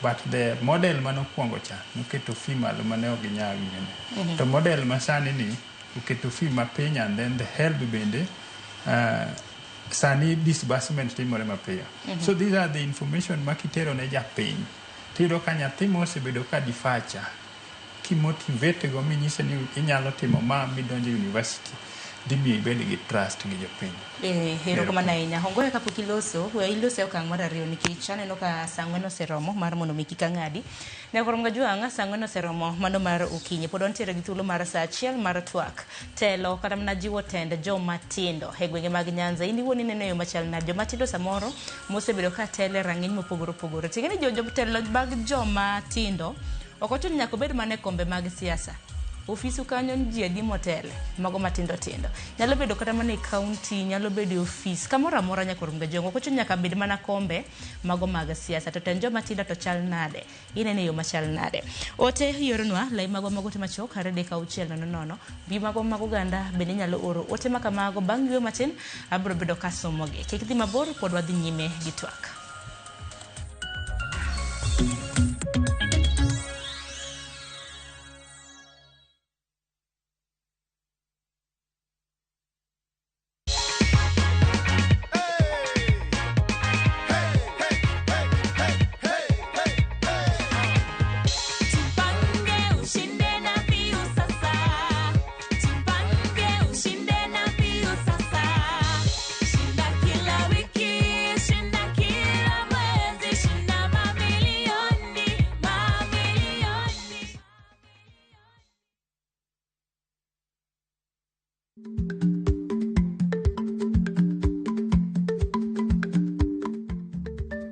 but the model manokwongo cha noketo fee malo mane ok ginyal ng'ene to model masani ni oketo fee mapiny and then the help bende sani disbursement timore mapiyo so these are the information makitero ne japiny tiro ka nyathi mosebedo ka difacha kimotivate go minyise ni inyalo timo ma midonjo university dimi bende gi trust gi jopiny. Hero kama nainya hongoya kapok iloso iloso okang' mar ariyo nikech aneno ka sang'weno seromo mar mondo miki ka ng'adi ne koro mga juang'a sang'weno seromo mano mar okinyi pod ontiere gi thuolo mar saa achiel mar twak telo kata mana jiwo tend joma tindo e gwenge mag Nyanza. In iwuon ineno yo machal nade joma tindo samoro mosebedo ka tele rang'iny mopogore opogore ting'eni jotelo mag joma tindo ok ochuno nyaka obed mana e kombe mag siasa. Ofisu kanyo ji adi motele mago matindo tindo nyalo bedo kata mana e county nyalo bedo office kamoro amora nyaka rumga jongo kocho nyaka bed mana kombe mago mag siasa to tenjo matindo to chal nade inene yo machal nade ote yoronwa lai mago te machok arede ka uchiel nono bi mago ganda bende nyalo oro ote makamago bang' yo matin abro bedo kasomoge kik dhi mabor pod wadhi nyime gi twak.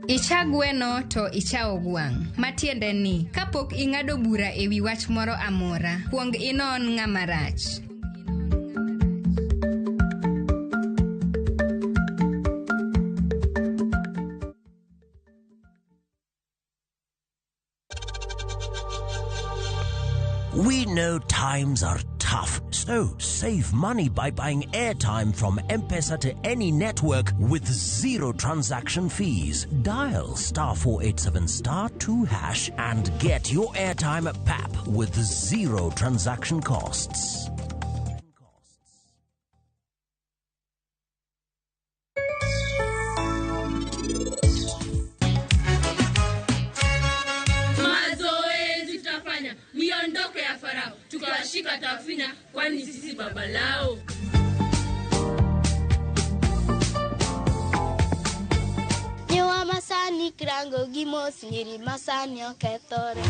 Icha gweno to ichao gwang'. Matiende ni, kapok ing'ado bura ewi wach moro amora, kuong inon ng'ama rach. We know times are tough, so save money by buying airtime from M-Pesa to any network with zero transaction fees. Dial *487*2# and get your airtime PAP with zero transaction costs. Tukawashika tafina kwani sisi baba lao. Niwa masani krango gimos niri masani oketore.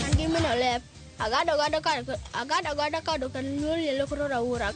Angimino lep agado kado kan nyuli lokoro ura.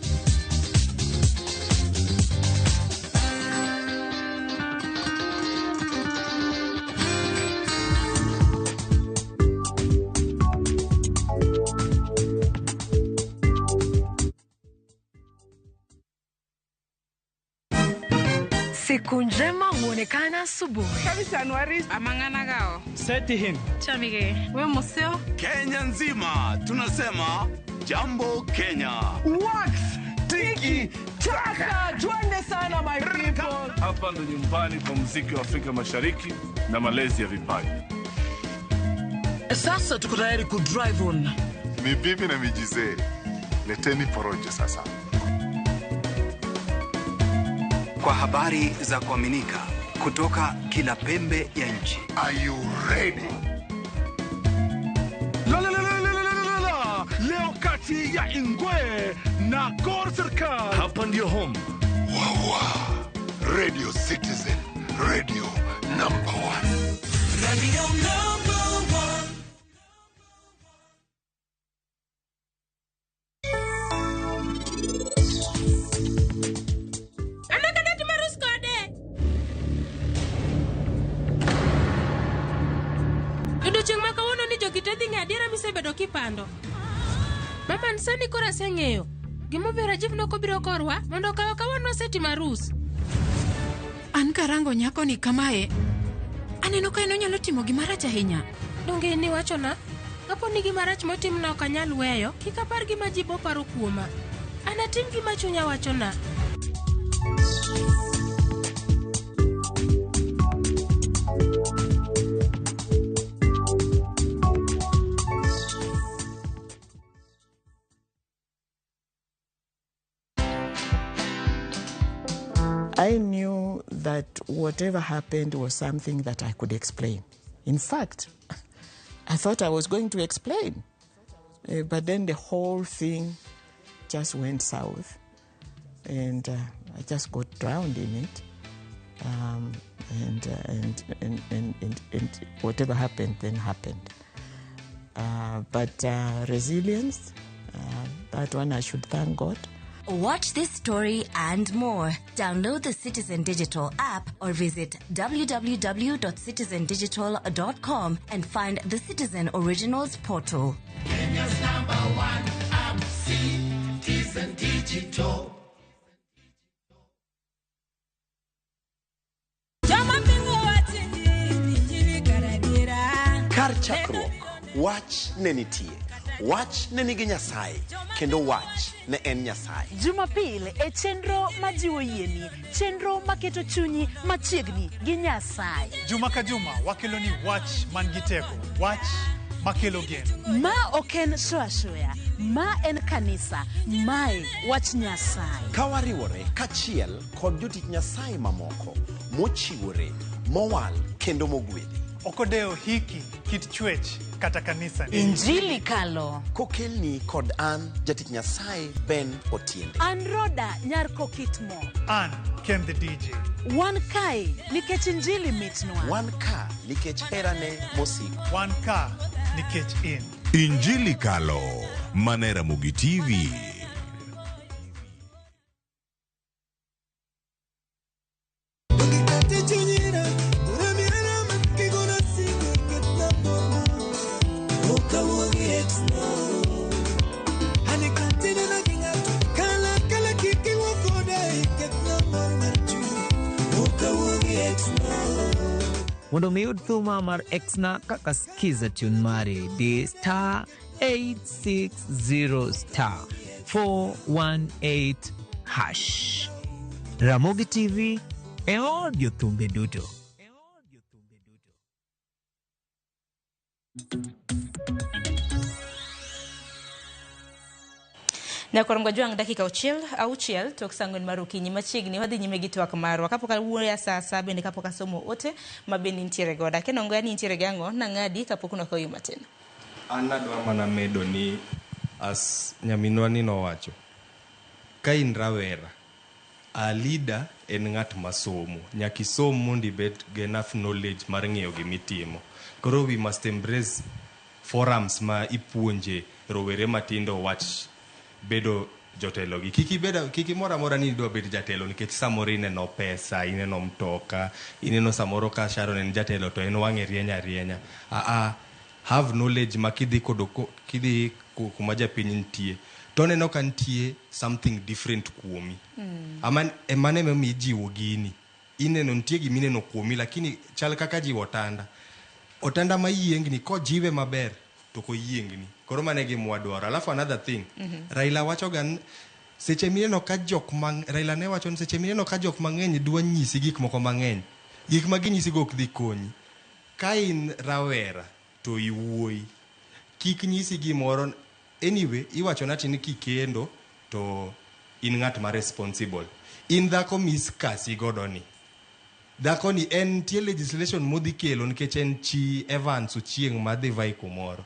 Siku njema huonekana asubuhi. Kabisa Anuari amangana gao. Seti him. Chamige. We museo. Kenya nzima tunasema jambo Kenya. Wax, tiki, taka. Twende sana my people. Hapa ndo nyumbani kwa muziki wa Afrika Mashariki na malezi ya vipaji. Sasa tuko tayari ku drive on. Mibibi na mijize. Leteni porojo sasa. Kwa habari za kuaminika kutoka kila pembe ya nchi. Are you ready? Leo kati ya Ingwe na Gor Serikali. Hapa ndio home. Wawa. Radio Citizen. Radio number 1. Radio number 1. Bedo kipando. Mama nsani kora seng'eyo. Gimo bera jiv no kobiro korwa mondo kawa seti marus. An karango nyako ni kamae. Aneno ka eno nyalo timo gimarach ahinya. Donge ni wachona? Kapo ni gimarach motim na okanyal weyo, kik apar gima ji bo paro kuoma. Anatim gima chunya wachona. I knew that whatever happened was something that I could explain. In fact, I thought I was going to explain, but then the whole thing just went south, and I just got drowned in it. And whatever happened then happened. But resilience, that one I should thank God. Watch this story and more. Download the Citizen Digital app or visit www.citizendigital.com and find the Citizen Originals portal. Kenya's #1 app, Citizen Digital. Kar chakruok, wach ne nitie. Wach ne nigi Nyasaye, kendo wach ne en Nyasaye. Jumapil e chenro majiwo yieni, chenro maketo chunyi machiegni gi Nyasaye. Juma ka juma wakeloni wach man gi teko, wach makelo geno. Ma oken shoya, ma en kanisa, mae wach Nyasaye. Kawariwore kachiel kod jotich Nyasaye mamoko, mochiwore, mowal kendo mogwedhi. Okodeo hiki kit chwech kata kanisa. Injili kalo. Kokelni kod an jatich Nyasaye Ben Otiende. An Roda nyar Kokitmo. An Ken the DJ. Wan kai nikech injili mitnwa. Wan ka nikech herane mosik. Wan ka nikech in. Injili kalo. Manera Mugi TV. Mondo miyud thuma mar Xna kaka skiza tune mari di star 860 418 hash. Ramogi TV e audio thumbe duto. Na koromgo juang dakika auchiel tok sangwen marukinyi machiegni wadhi nyime gi twak marwa kapok awuoya saa 7 bende kapok asomo ote mabeni ntiere goda kenongo yani ntiere gango nangadi kapok nokoyo matin. An adwa mana medo ni as nyaminwa ni nowacho ka in rawera a leader en ng'at masomo nyaki som mondo ibed gi enough knowledge mar ng'eyo gimitimo. Koro we must embrace forums ma ipuonje rowere matindo wach bedo jotelo gi kiki mora ni do bedo jatelo nikech samoro ineno pesa, ineno mtoka, ineno samoro ka Sharon en jatelo to en wang'e rienya have knowledge makidhi kuma japiny nitie to neno ka nitie something different kuomi. Emane memi jiwo gini ineno nitie gimineno kuomi lakini chal kaka jiwo otanda ma yiengni ko jiwe maber to ko yiengni. Koro mane gi mwadwaro. Alafu another thing, Raila wacho gan seche mineno ka Raila ne wacho ni seche mineno ka jok mang'eny dwa nyisi gik moko mang'eny, gik ma ginyisi go ok dhi konyi. Ka in rawera to iwuoyi, kik nyisi gimoro. Anyway, iwacho nati ni kikendo to in ng'at ma responsible. In dhako miskasi godo ni. Dhako ni en tie legislation modhi kelo nikech en chi Evans Ochieng madhi vai kumoro.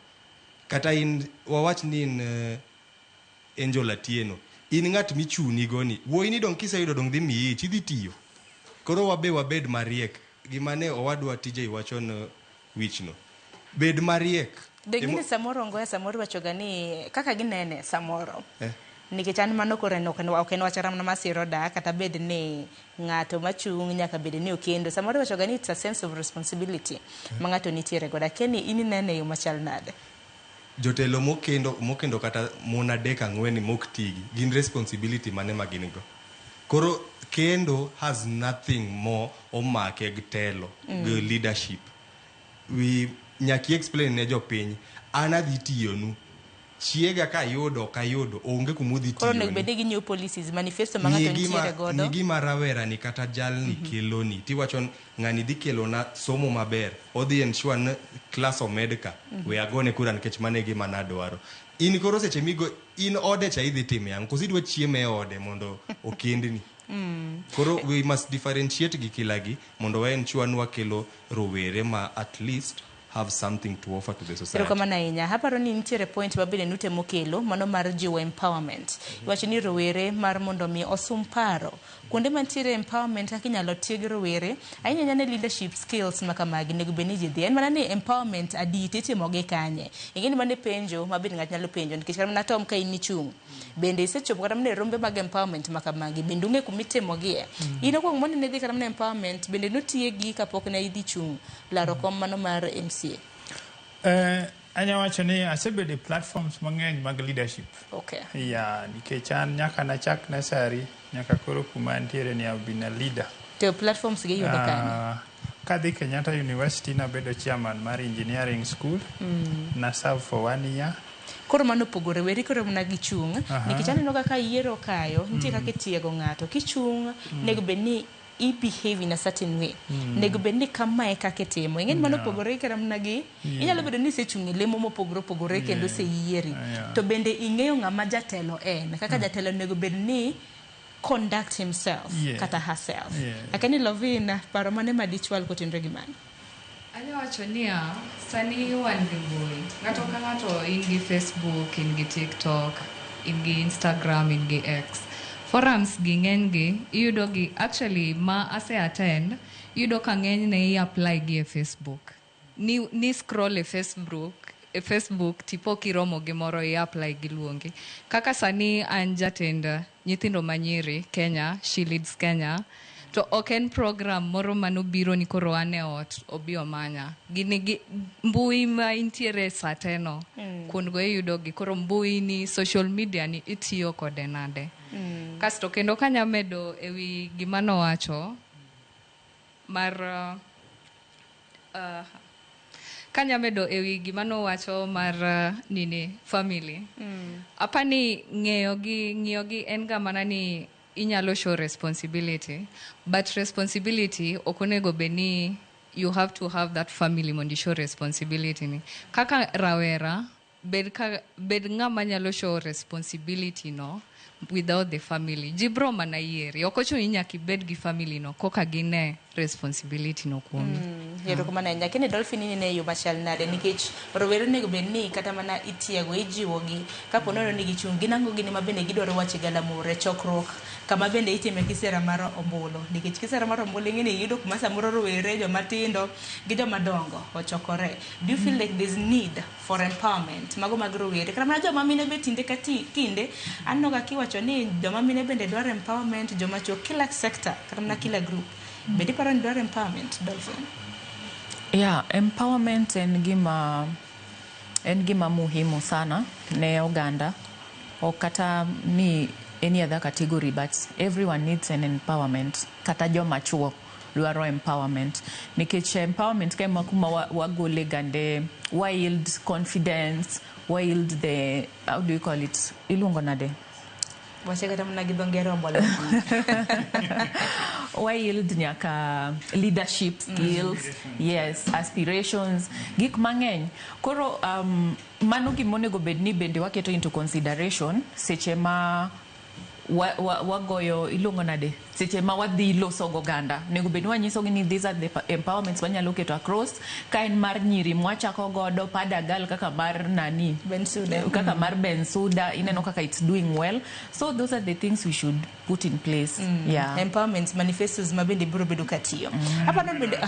Kata in wawach ni in Angel Atieno, in ng'at michuni goni, wuoyi ni dong kiseyudo dong dhi miyi idhi tiyo. Koro wabed mariek, gimane owadwa TJ wachon wichno. Bed mariek. Degini samoro ngoya samoro wachoga ni kaka ginene samoro. Nikech an mano koreno oken wachara mana masiro da kata bed ni ng'ato machung' nyaka bed ni okendo. Samoro wachoga ni it's a sense of responsibility ma ng'ato nitiere goda. Keni ini nene yo machal nade. Jotelo mokendo kata mon 3-4 mok tigi gin responsibility mane ma gin go. Koro kendo has nothing more omake gi telo gi leadership. We nyaki explain ne jopiny an adhi tiyonu chiega ka yudo onge kumudhi tiyoni. Koro nek bede gi new policies manifesto ma ng'ato nitiere godo. Nigi marawera ni kata jalni keloni tiwacho ng'ani dhi kelona somo maber odhi ensure na class omedka we agone kura nikech mane gima nadwaro. In koro seche migo in ode cha idhi time yang kosi dwa chieme ode mondo okendni. Koro we must differentiate gi kilagi mondo wa ensure nwa kelo rowere ma at least have something to offer to the society. Pero kama nainya hapa roni nitiere point babile nute mokelo mano mar jiwo empowerment. Iwacho ni rowere mar mondo mi osum paro kuonde mantiere empowerment kaka inyalo tieg rowere ahinya ne leadership skills makamagi nego beniji dhi en mana ni empowerment adite itimoge kanye ingeni mane penjo mabed ng'at nyalo penjo nikech kama natom ka in chung bende isechopo kata mane rombe mag empowerment makamagi bende unge kumitimogie ino kuong mondo ne dhi kata mane empowerment bende notiegi kapok ne idhi chung laro kom mano mar MCA. Anya wacho ni asebedo platforms mang'eny mag leadership. Okay. Yeah, nikech an nyaka nachak nursery nyaka koro kuma antiere ni I've been a leader. To platforms gi yudo kanye? Kadhi Kenyatta University nabedo chairman mar engineering school. Na serve for 1 year. Koro mano pogore weri koro mna gichung nikech aneno kaka yiero kayo nitie kaka tiego ng'ato kichung nego beni I behave in a certain way. Nego beni kama kaka temo. Ingeni mano pogore kera mnagi. Inyalo bedo ni sechungi lemo pogore kendo se yieri. To bende ing'eyo ng'ama jatelo en. Kaka jatelo nego beni conduct himself kata herself. Lakini Lovina paro mane madichwal kotenre gimani. Anya wacho niya sani wan gi mbui. Ng'ato ka ng'ato in gi Facebook, in gi TikTok, in gi Instagram, in gi X. Forums gi ng'eny gi iyudo gi actually ma ase attend iyudo ka ng'eny ne I apply gi e Facebook. Ni scroll e Facebook tipo kiromo gimoro I apply gi luongi. Kaka sani an jatend nyithindo manyiri Kenya, She Leads Kenya. To oken program moro manobiro ni koro ane ot obi omanya. Gini mbui ma intiere sateno. Kuon go iyudo gi koro mbui ni social media ni itiyo kode nade. Kasto kendo kanya medo ewi gimano wacho mar kanya medo ewi gimano wacho mar nini family. Apani ng'iyo gi en ga mana ni inyalo show responsibility, but responsibility okonego beni you have to have that family mondo show responsibility ni. Kaka rawera bed ng'ama nyalo show responsibility no without the family. Jibro mana yieri. Okocho inyaki bed gi family no koka gine responsibility no kuomi. Yero kuma na nyakene Dolphin ni ne yo machal nade nikech rowere nego benni kata mana itiego ijiwogi kapo nono ni gichungi nango gini mabende gidwaro wache galamure chokrok kama bende itime kisera mar ombulu nikech kisera mar ombulu ngini yudo kuma samoro rowere joma tindo gi joma dongo ochokore. Do you feel like there's need for empowerment mago mag rowere kata mana joma mine be tinde ka tinde anno ga kiwacho ni joma mine bende dwaro empowerment joma chuo kila sector kata mana kila group bende paro ni dwaro empowerment Dolphin. Yeah, empowerment en gima muhimu sana ne oganda o kata ni any other category, but everyone needs an empowerment. Kata joma chuo dwaro empowerment. Nikech empowerment kama kuma wagole gande wild confidence, wild the how do you call it? Ilungo nade. Wacheka mna gidongero mbolo. Wild nyaka leadership skills, yes, aspirations, gik mang'eny. Koro mano gimonego bedni bende waketo into consideration seche ma wagoyo ilungo nade seche ma wadhi loso goganda nego bedni wanyiso ni these are the empowerments wanyalo keto across kain mar nyiri mwachako godo padagal kaka mar nani Bensuda kaka mar Bensuda ineno kaka it's doing well, so those are the things we should put in place. Yeah, empowerment manifestos mabende biro bedo katiyo hapa no bende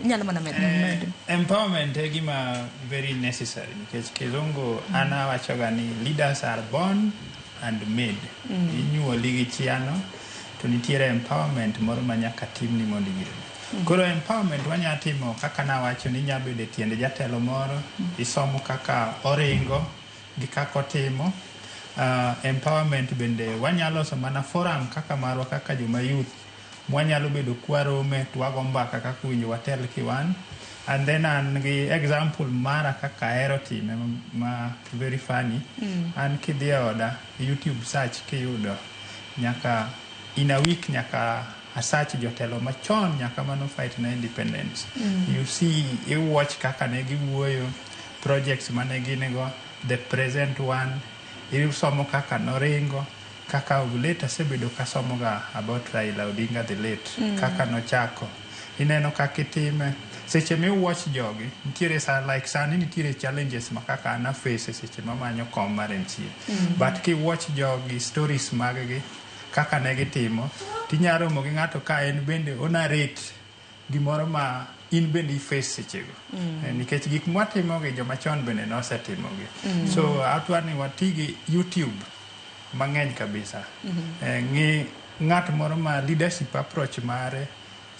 nyalo mana med empowerment e gima very necessary because kilongo ana wachoga ni leaders are born and made. Inyuoli gi chiano to nitiere empowerment moro manyaka timni mondo gire. Koro empowerment wanya timo kaka na wacho ni nyabedo tiende jatelo moro isomo kaka oringo gi kaka otimo. Empowerment bende wanyalo so mana forum kaka marwa kaka joma youth wanyalo bedo kwarome twago mbaka kaka winjo watel kiwan. And then an example mara kaka aero time ma very funny. An kidhi oda YouTube search kiyudo nyaka in a week nyaka a search jotelo machon nyaka mano fight na independence. You see you watch kaka ne giwuoyo projects mane ginego, the present one, you somo kaka noringo kaka later sebedo kasomo ga about Raila Odinga the late kaka no chako ineno kaka itime seche watch jogi nitiere like sani nitiere challenges ma kaka ana face seche mamanyo kom mar MCA but ki watch jogi stories maggi kaka ne gitimo tinyalo romo gi ng'ato ka en bende onarate gimoro ma in bende i face sechego nikech gik mwatimogi joma chon bende nosetimogi so atwani watigi YouTube mang'eny kabisa ng'i ng'at moro ma leadership approach mare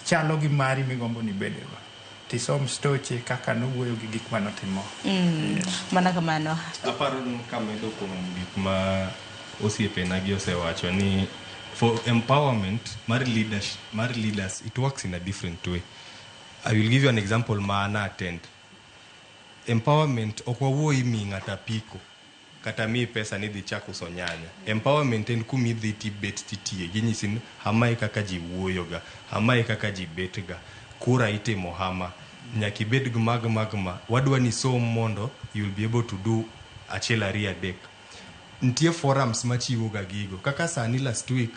chalo gi mari migombo ni bedego tisom stoche kaka nowuoyo gi gik manotimo mana kamano aparo kamedo kuom gik ma osiepena gi osewacho ni for empowerment mar leaders it works in a different way. I will give you an example ma ana attend. Empowerment okwawuoyi mi ng'ata piko kata mi pesa ni dhi chako uso nyanya. Empowerment en kumi dhi tibet titie ginyisin hamae kaka ji wuoyoga, hamae kaka ji betga, kura itimo hama, nyaki bed magma, wadwa ni som mondo you will be able to do achiel ariyo adek. Ntie forums machiwo ga gigo kaka sani last week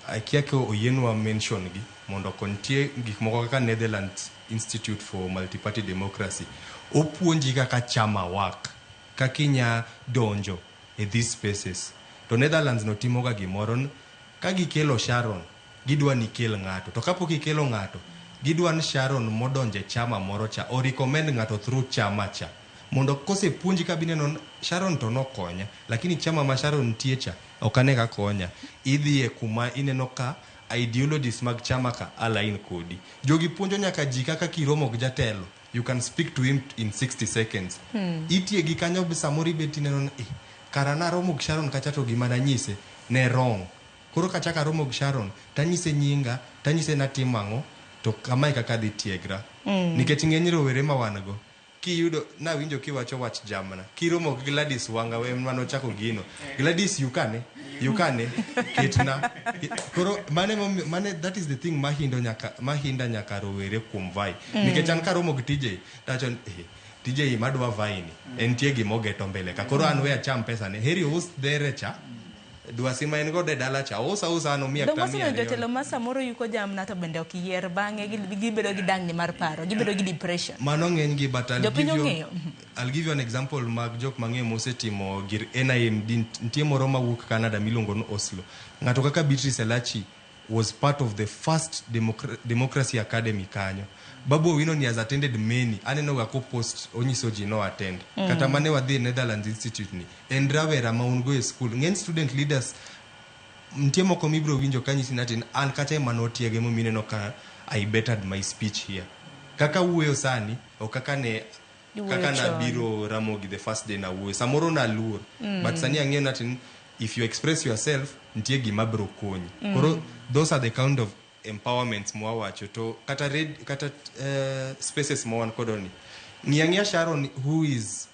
akia ko oyenwa mention gi mondo kontie gik moko kaka Netherlands Institute for Multi-Party Democracy opuonji kaka chama work kakinya donjo e these spaces to Netherlands no timo ga gimoro ka gikelo Sharon gidwa ni kel ng'ato to kapok ikelo ng'ato gidwa ni Sharon modonje chama moro cha o recommend ng'ato through chama cha mondo kose puonji kabine non Sharon to no konya lakini chama ma Sharon tiecha okane ka konya idhie kuma ineno ka ideologies mag chama ka align kodi jogi puonjo nyaka ji kaka kiromo gi jatelo you can speak to him in 60 seconds itie gi kanyo bisamori betineno karana romo gi Sharon kacha to gima nanyise ne wrong koro kachaka romo gi Sharon tanyise nyinga tanyise natimango to kamae kaka dhi tiegra nikech ng'eny rowere ma wan go kiyudo na winjo kiwacho wach jamna kiromo gi Gladys Wanga we mano chako gino Gladys yukane ketna koro mane that is the thing mahinda nyaka rowere kuom vai nikech an karomo gi TJ tachon TJ madwa vai ni entie gimo geto mbele ka koro an we acham pesa ne heri us derecha dwa sima en go de dala cha usa no mia tamia dongo jotelo masa moro yuko jamna to bende ok yier bange gibedo gi dangni mar paro gibedo gi depression mano ng'eny gi but I'll give you an example mag jok mang'e mosetimo gir NIMD ntie moro mawuok Canada miluongo no Oslo ng'ato kaka Beatrice Elachi was part of the first democracy academy kanyo Babu Owino ni has attended many aneno ga ko post onyiso ji no attend kata mane wadhi Netherlands Institute ni endrawera ma ungo e school ng'en student leaders ntie moko mibro winjo kanyisi natin an kata manotiege mo mineno ka I bettered my speech here kaka wuoyo sani o kaka na biro Ramogi the first day na wuoyo samoro na luor but sani ang'eyo natin if you express yourself ntie gima bro konyi koro those are the kind of empowerment mwawacho to kata spaces mwan kodoni ng'ia Sharon who is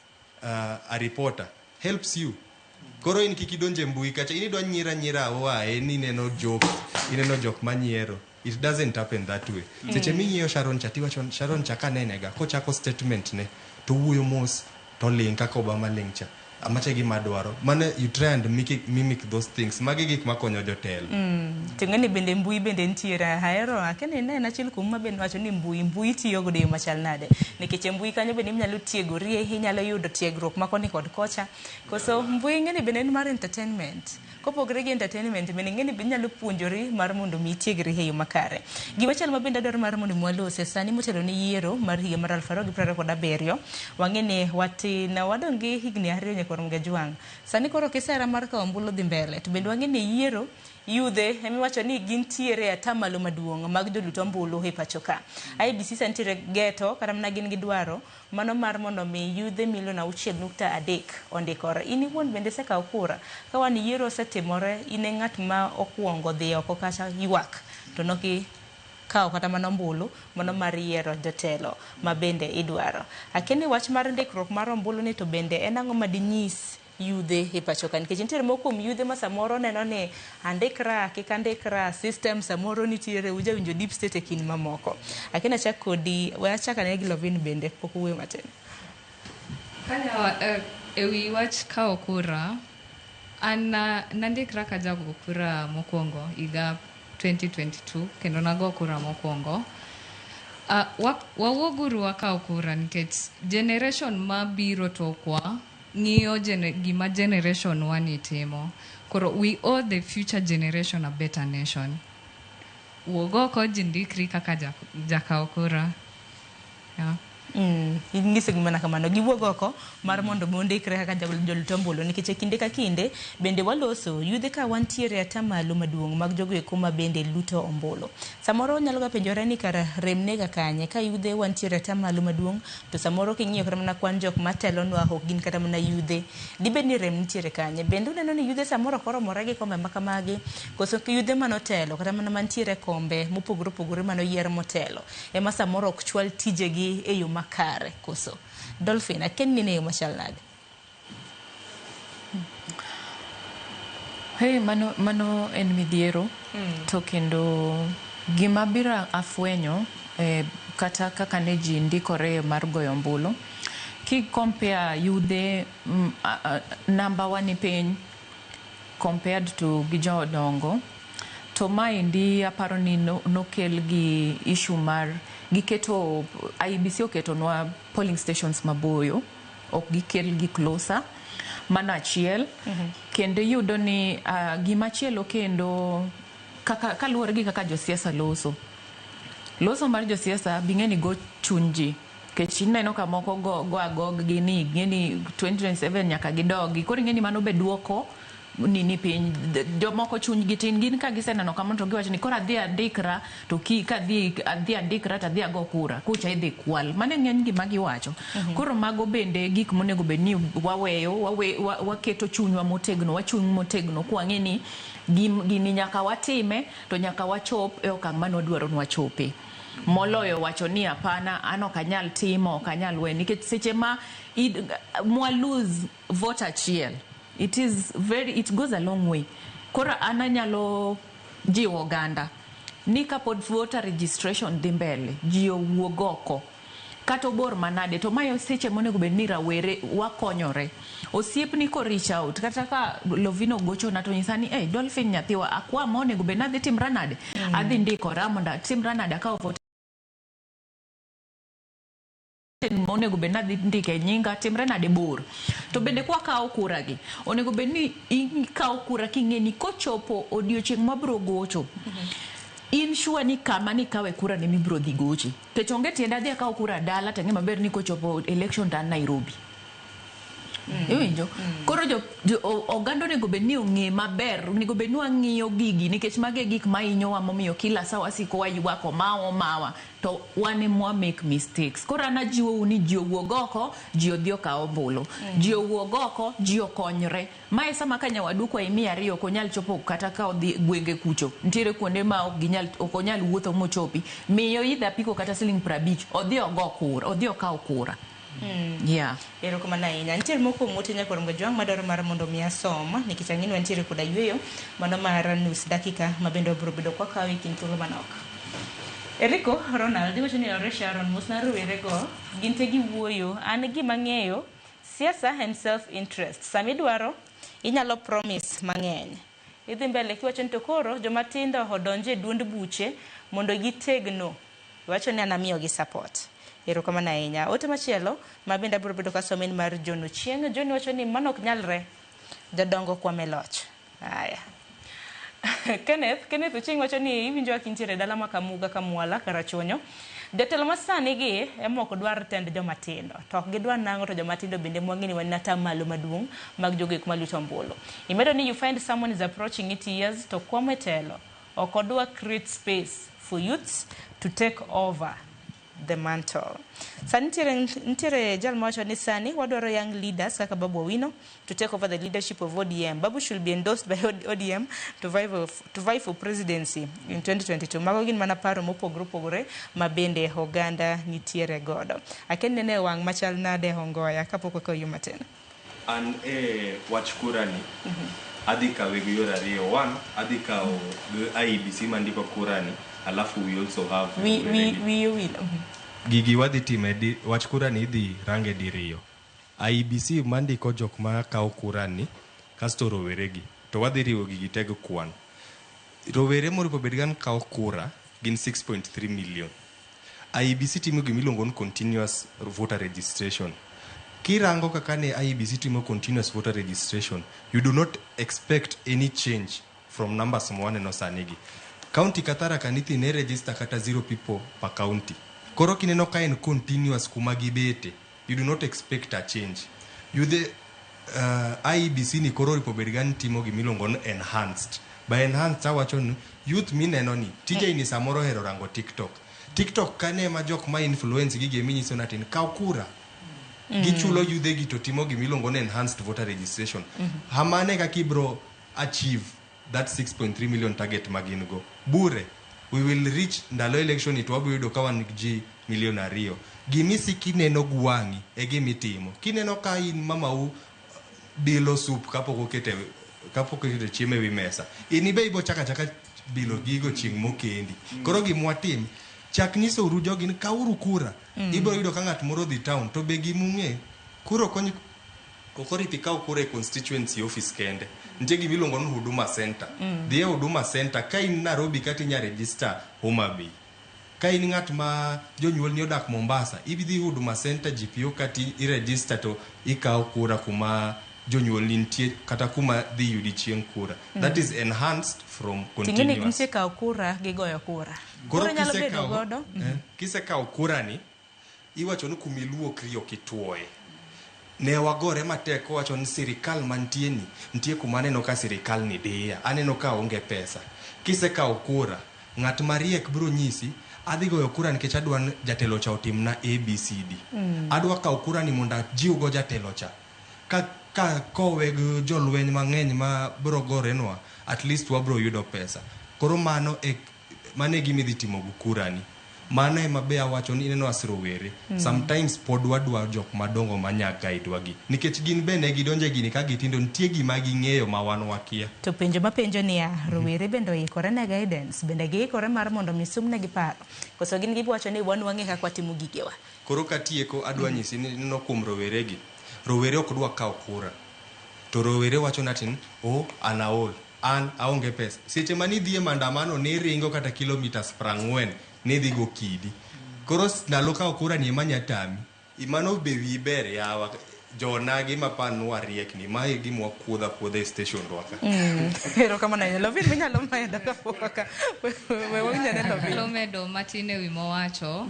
a reporter helps you koro in kikidonje mbui kacha inidwa nyira oae ni ineno joke manyiero it doesn't happen that way seche ming'iyo Sharon chatiwa Sharon chaka nenega kochako statement ne to wuoyo mos to link kaka Obama link cha amache gi madwaro mane you try and mimic those things magi gik makonyo jotelo tingani bende mbui bende ntiere haero akene ne na chil kuma bende wacho ni mbui tiyo go de machal nade nikech mbui kanyo bende inyalo tiegorie inyalo yudo tiegruok makoni kod kocha koso mbui ngene bende en mar entertainment kopogre gi entertainment bende ngene bende inyalo puonjori mar mondo mi tiegri heyo makare giwachal ma bende adwaro mar mondo mwalose sani motelo ni yiero mar higa mar 2027 wangene watina wadongi higni ariyo korum gajwang sani koro kisera mar ka ombulo dhi mbele to bende wang'e ni yiero yudhe emiwacho ni gintiere atamalo maduong' mag joluto ombulu e pacho ka IEBC santiere geto kata mana gin gidwaro mano mar mondo mi yudhe milion 6.3 ondikore ini wuon bende sekaw kura ka wan yiero osetimore ine ng'at ma okwongo dhi oko kata ywak to noki kao kata mana ombulu mano mar yiero jotelo ma bende idwaro akeni wach mar ndikruok mar ombulu ni to bende en ang'o madinyis yudhe e pacho ka nikech nitiere moko kuom yudhe ma samoro neno ni andikra system samoro nitiere uja winjo deep state e kin mamoko akeni achak kodi achaka ne gi Lovin bende pok wuoyo matin kanya ewi wach kao kura an nandikra ka jago kura mokwongo iga 2022 kendo nago kura mokwongo. Wawuoguru wakao kura nikech generation mabiro tokwa ng'iyo gima generation 1 itimo. Koro we owe the future generation a better nation. Wuogoko jindikri kaka jakao kura. Yeah. Ingise gimana kamano giwuog oko mar mondo mondikre kaka joluto ombulu nikech kinde ka kinde bende waloso yudhe ka wantiere atamalo maduong' mag jogo eko ma bende luto ombulu. Samoro nyalo ga penjore ni kara remne ga kanye ka yudhe wantiere atamalo maduong' to samoro king'iyo kata mana kwan jok matelonwa ok gin kata mana yudhe dibed ni rem nitiere kanye. Bende uneno ni yudhe samoro koromore gi kombe makamagi koso yudhe manotelo kata mana mantiere kombe mopogore opogore manoyier motelo ema samoro ok chwal tijegi e yo makare koso. Dolphin, aken nini yo machal nade? Hey, mano en midhiero. To kendo gima biro afwenyo kata kaka ne ji ndikore mar goyo ombulu. Ki compare yudhe number 1 piny compared to gi jodongo. To maendi aparo ni nokel gi issue mar giketo IBC oketonwa polling stations maboyo ok gikel gi closer mano achiel. Kendo yudo ni gimachielo kendo kaluwore gi kaka josiasa loso mar josiasa bing'eni go chunji kech ineno ka moko go agog gi ni ng'eni 2027 nyaka gidogi koro ng'eni mano be duoko nini piny jomoko chuny gitin gin ka giseneno kamano to giwacho ni koro adhi andikra to adhi andikra to adhi ago kura kucha idhi kwal mane ng'eny gima giwacho. Koro mago bende gik monego bed ni waketo chunywa motegno wachung' motegno kwa ng'eni gini nyaka watime to nyaka wachop e okang' manodwaro nwachope moloyo wacho ni hapana an ok anyal timo ok anyal we nikech seche ma lose vote achiel it goes a long way. Kora ananyalo jiwo oganda ni kapod voter registration dhi mbele ji owuog oko kata obor manade to mayo seche monego bed ni rawere wakonyore osiepni ko reach out kata ka Lovino gocho na to nyisani Dolphin nyathiwa akwa monego bed nadhi timra nade adhi ndikora mondo timra nade ka vote onego bed nadhi ndike nyinga timre nade bor to bende kwa kawo kura gi onego bed ni ikawo kura king'eni kochopo odiochieng' mabro gocho in sure ni kama ni kawe kura ne mibro dhi gochi to onge tiende adhi akawo kura dala to ng'e maber ni kochopo election dan Nairobi. Koro oganda onego bed ni ong'e maber onego bed ni wang'iyo gigi nikech mage gik ma inyowa momiyo kila saa wasiko waywako mawa to wane mwa make mistakes. Koro anajiwo ni ji owuog oko ji odhi okawo ombulu ji owuog oko ji okonyre mae sama ka nyawadu kwa 200 ok onyal chopo kata ka odhi gwenge kucho ntiere kuonde ma ok onyal wuotho mochopi miyo idha piko kata $50 odhi ogo kura odhi okawo kura. Ero kuma na ina ntiere moko motenya kwa mga juang madaro mara mondo miya soma nikitangini wantiere kuda yueyo mano mara nus dakika mabendo brobido kwa kawi kinturo manok. Eriko Ronald diwacho ni ore Sharon musna ruwerego ginte gi wuoyo an gi mang'eyo siasa and self interest sami dwaro inyalo promise mang'eny idhi mbele kiwacho ni to koro jomatindo odonje duond buche mondo gitegno wacho ni anamiyo gi support. Ero kama na inya ote machielo mabenda bro bedo kasomen mar John Ochieng John wacho ni manok nyalre jadongo kwa meloch. Haya Kenneth Ochieng wacho ni iwinjo akintiere dala makamuga kamwala karachonyo jatelo masani gi emoko dwar tend jomatindo to ok gidwar nango to jomatindo bende mwang'ini wanata malo maduong' mag jogo maluto ombulu. Imedo ni you find someone is approaching 80 years to kwame telo okodwa create space for youths to take over the mantle. Sani ntiere jal mawacho ni sani wadwaro young leaders kaka Babu Owino to take over the leadership of ODM. Babu should be endorsed by ODM to vie for presidency in 2022. Mago gin mana paro mopogore mabende oganda nitiere godo. Aken nene wang machal nade hongoya kapoko ko yumaten. An wach kurani adhi kawe gi yore ariyo. One, adhi kawo IEBC mandiko kurani alafu we also have we will gigi wadhi time wach kurani idhi range diriyo. IEBC mandiko jok ma kawo kurani kasto roweregi to wadhi riwo gigi teg kwan. rowere moripo bed gan kao kura gin 6.3 million. IEBC timo gimiluongo ni continuous voter registration. Kirango kaka ne IEBC timo continuous voter registration, you do not expect any change from numbers mwaneno sanigi. County Katara Kanithi ne register kata 0 people per county. Koro kineno ka en continuous kuma gibete, you do not expect a change. You the IEBC ni koro ripo bedgan timo gimiluongo ni enhanced. By enhanced awacho youth mineno ni tije ni samoro hero rango TikTok. TikTok kane ma jok ma influence gige minyiso natin kao kura. Gichulo yudhe gito timo gimiluongo ni enhanced voter registration. Hamane kakibro achieve that 6.3 million target magin go. Bure. We will reach ndalo election itwabu yudo kawa ji million ariyo. Gimisi kineno guwangi gimi timo. Kineno ka in mama u bilo soup kapoko kete chieme wi mesa. Inibe ibo chaka bilo gigo chieng' mokendi. Koro gimwatim chak nyiso uru jogin kauru kura. Ibro yudo ka ng'at moro dhi town to be gimung'e kuro konyi kokorithi kao kura e constituency office kende. Ntie gimiluongo ni Huduma Center. Dhie Huduma Center ka in Nairobi kati nya register Homa Bay. Ka in ng'at ma jonyuol ni odak Mombasa, ibidhi Huduma Center GPO kati i register to ikao kura kuma jonyuol ni ntie kata kuma dhi yudi chieng' kura. That is enhanced from continuous. Tingini kumse kao kura gigoyo kura. Kura nyalo bedo godo. Kise kao kura ni iwacho ni kumiluo krio kituoe. Ne wagore matek wacho ni sirikal mantie ni ntie kuma aneno ka sirikal ni dia, aneno ka onge pesa. Kise kao kura ng'at mariek biro nyisi adhi goyo kura nikech adwa jatelo cha otimna ABCD. Adwa kao kura ni mondo jiw go jatelo cha. Ka koweg jolweny mang'eny ma biro gorenwa, at least wabro yudo pesa. Koro mano mane gimi dhi timo kura ni. Mano ema be awacho ni ineno asrowere. Sometimes pod wadwa jok madongo manya guide wagi. Nikech gin bende gidonje gini ka gitindo ntie gima ging'eyo ma wan wakia. To penjo mapenjo niya, rowere bende oikore ne guidance, bende giikore mar mondo misumne gi paro. Koso gin giwacho ni wan wang'e kaka watimo gigewa. Koro katieko adwa nyisi ni no kuom rowere gi. Rowere ok dwa kao kura. To rowere wacho natin, anaol. An aonge pesa. Seche mani dhie mandamano ni ringo kata kilometers 40 ni dhi go kidi. Koro ndalo kao kura ni emanya tami. Imano be wi ber yawa jonagi mapanu wariek ni mae gimwa kuodha station rwaka. Pero kama na lovin minyalo maeda ka wewe nyane lovin. Lomedo matine wi mowacho.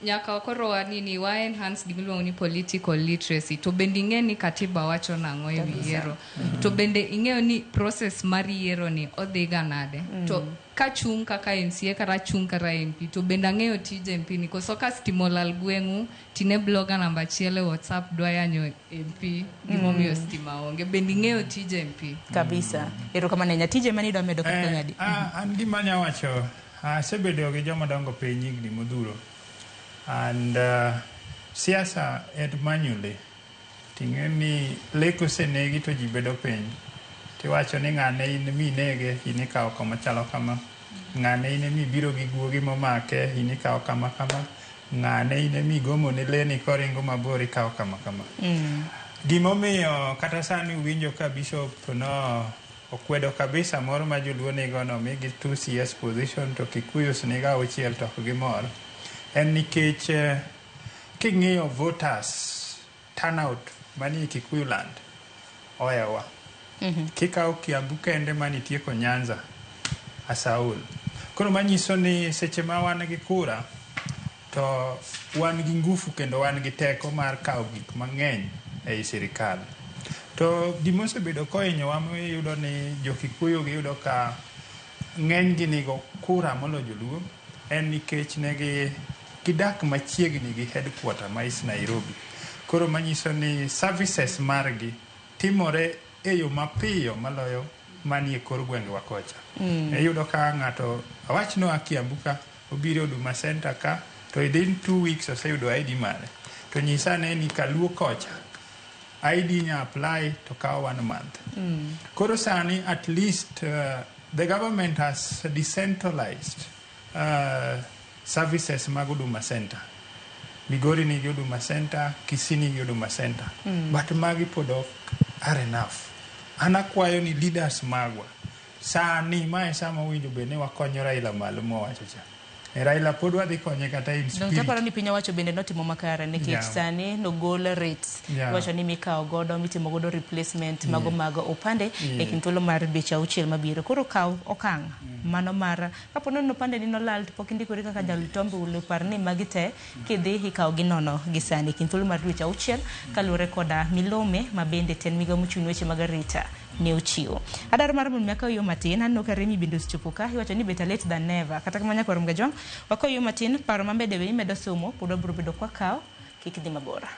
Nyaka koro nini wa enhance gimiluongo ni political literacy. To bende ing'e ni katiba wacho nang'o e wi yiero. To bende ing'eyo ni process mar yiero ni odhiga nade. To ka chung' kaka MCA kata chung' kata MP. To bende ang'eyo tije MP ni koso ka stimo lal gweng'u tine bloga namba 1 e WhatsApp dwa yanyo MP gimomiyo stima onge. Bende ing'eyo tije MP. Kabisa. Ero kama nenya tije mani dwa medo kaka ng'adi. An gima nya wacho asebedo gi joma dongo piny higni modhuro. And siasa ed manyule ting'e ni leko senegi to ji bedo piny tiwacho ni ng'ane in minege ini kao kama chalo kama, ng'ane in mi biro gi guogi momake ini kao kama ng'ane in mi gomo ne leni koringo mabori kao kama gimomiyo kata sani winjo ka Bishop no okwedo kabisa moro ma joluo nigo no migi 2 CS position to Kikuyus niga auchiel to gimoro en nikech king'iyo voters turnout mani Kikuyu land oewa. Kikao Kiambu kende mani tieko Nyanza asaul. Koro manyiso ni seche ma wan gi kura to wan gi ngufu kendo wan gi teko mar kao gik mang'eny ei sirikal. To gimosebedo koinyo wamiyudo ni jo Kikuyu giyudo ka ng'eny gi nigo kura molo joluo en nikech negi gidak machiegni gi headquarter ma is Nairobi. Koro manyiso ni services margi timore e yo mapiyo maloyo manie kor gwenge wa kocha. Iyudo ka ng'ato awachno Kiambu ka obiro Huduma Center ka to within 2 weeks oseyudo ID mare. To nyisa ni kaluo kocha ID nya apply to kao 1 month. Koro sani at least the government has decentralized services mag Huduma Center. Migori ni Huduma Center, Kisii ni Huduma Center. But magi pod ok are enough. Anakwayo ni leaders magwa sani mae sama winjo bende wakonyo Raila malo mowacho cha. Raila pod wadhi konye kata in spirit. Don't ni piny owacho bende notimo makare nikech sani no goal rates. Wacho ni mikao godo mitimo godo replacement mago opande e kintolo mar becha uchiel mabiro. Koro kaw okang mano mara kapo no pande ni no lal to pokindikore kaka jalutombe ule parni magite kidhi hikaw ginono gisani kintolo mar becha uchiel kalure koda milome mabende ten miga muchung weche magarita ne uchiwo. Adar mar mun miaka yo matin anno karemi bindu chupuka iwacho ni better late than never. Kata kamanya kwa rumgajong wako yo matin paro mambede we medo somo podo brubedo kwa kao kikidhi mabora.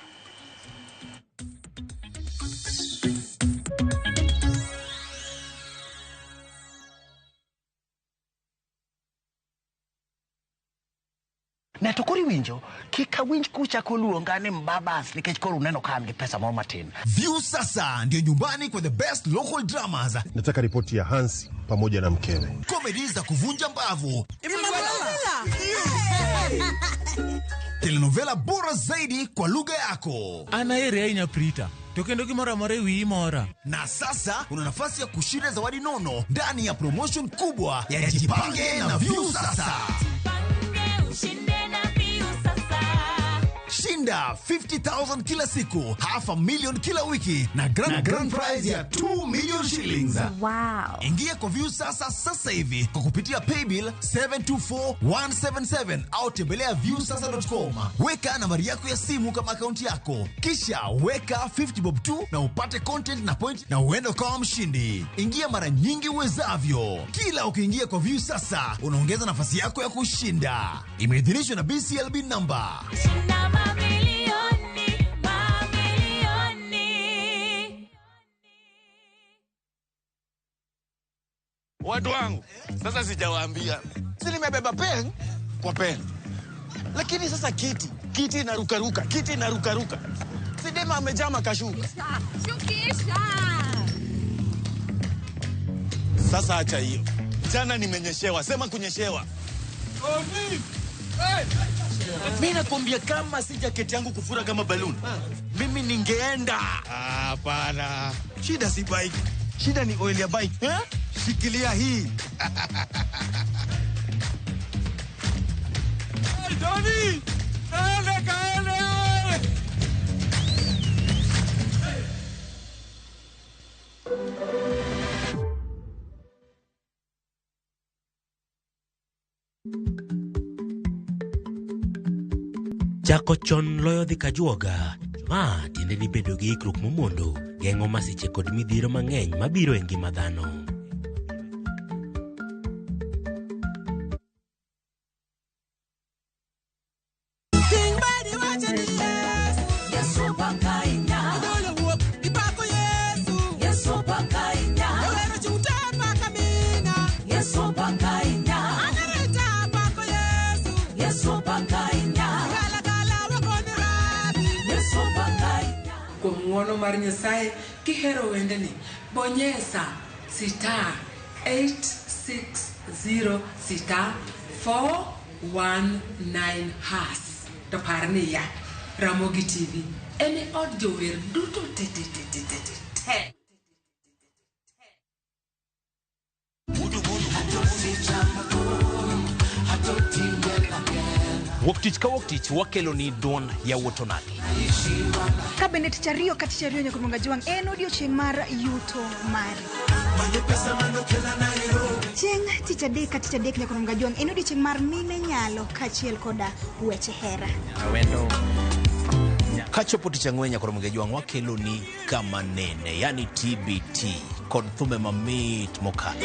Na to kori winjo kika winj kucha koluongane mbabas nikech koro uneno kama pesa moro matin. View sasa ndio nyumbani kwa the best local dramas. Nataka ripoti ya Hansi pamoja na mkewe. Comedy za kuvunja mbavu. Telenovela bora zaidi kwa lugha yako. Anaere ainya Prita. Tokendo kimora more wi mora. Na sasa una nafasi ya kushinda zawadi nono ndani ya promotion kubwa ya Jipange na View sasa. Shinda 50,000 kila siku, $500,000 kila wiki na grand prize ya 2 million shillings. Wow. Ingia kwa View sasa hivi kwa kupitia paybill 724177 au tembelea viewsasa.com. Weka nambari yako ya simu kama akaunti yako. Kisha weka 50 bob tu na upate content na point na uende kama mshindi. Ingia mara nyingi uwezavyo. Kila ukiingia kwa View sasa unaongeza nafasi yako ya kushinda. Imeidhinishwa na BCLB number. Watu wangu, sasa sijawaambia. Si nimebeba pen kwa pen. Lakini sasa kiti inarukaruka. Sidema amejama kashuka. Shukisha. Sasa acha hiyo. Jana nimenyeshewa, sema kunyeshewa. Oni! Hey! Mimi nakwambia kama si jaketi yangu kufura kama balloon. Mimi ningeenda. Hapana. Shida si bike. Shida ni oil ya bike. Shikilia hii. Hey, Tony! Kaele! Chako chon loyo dhi kajuoga. Ma tiende ni bedo gi ikruok momondo geng'o masiche kod midhiro mang'eny mabiro e ngima dhano. Ng'uono mar Nyasaye kihero wendeni bonyesa *860 *419# to parni ya Ramogi TV ene od jower duto te. Woktich ka woktich wakelo ni don ya wotonaki. Kabinet chario katichario nyakurunga juang en odiochieng' mar yuto mari. Chieng' tich adek nyakurunga juang en odiochieng' mar mine nyalo kachiel koda weche hera. Awendo kachopo tich ang'wen nyakurunga juang wakelo ni kama nene yani TBT kod thumbe mamit mokalo.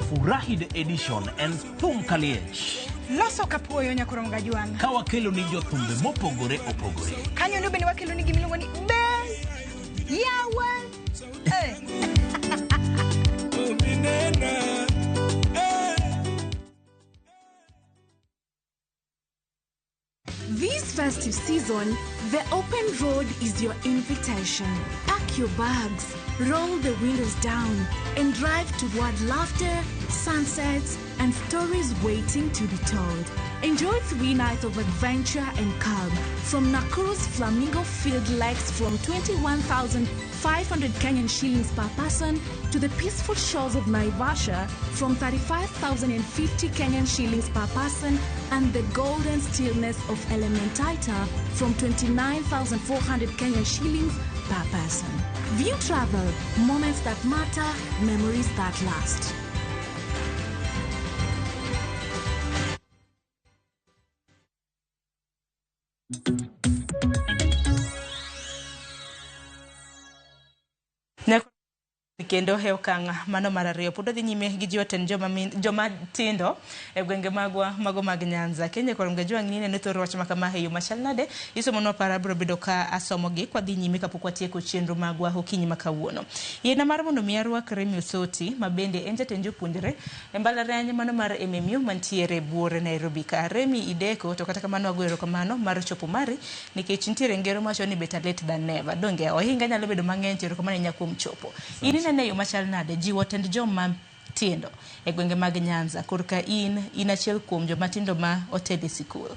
Furahi the edition and thum kaliech. Loso kapuoyo nyakurunga juang. Ka wakelo ni jothumbe mopogore opogore. Kanyo ndo bende wakelo ni gimiluongo ni Ben Yawa. This festive season, the open road is your invitation. Pack your bags, roll the windows down, and drive toward laughter, sunsets, and stories waiting to be told. Enjoy 3 nights of adventure and calm from Nakuru's Flamingo Field Lakes from 21,500 Kenyan shillings per person to the peaceful shores of Naivasha from 35,050 Kenyan shillings per person and the golden stillness of Elementaita from 29,400 Kenyan shillings per person. View Travel, moments that matter, memories that last. Kendo he okang' mano mar ariyo pod odhi nyime gi jiwo tend joma tindo e gwenge magwa mago mag Nyanza. Kenya koro mgejwa ng'ine ne thoro wach makama e yo machal nade isomo no para bro bedo ka asomo gi kwa dhi nyime kapok watieko chenro magwa okinyi makawuono. Yena mar mondo mi arwakre Miusoti mabende en jatend jopuonjre e mbalariany mano mar MMU mantiere buore Nairobi ka. Remi Ideko to kata kamano agwero kamano mar chopo mari nikech nitiere ngero macho ni better late than never. Donge ohinga nyalo bedo mang'eny tero kamano nyakuom chopo. Ne yo machal nade jiwo tend joma tindo e gwenge mag Nyanza korka in achiel kuom joma tindo ma otede sikul.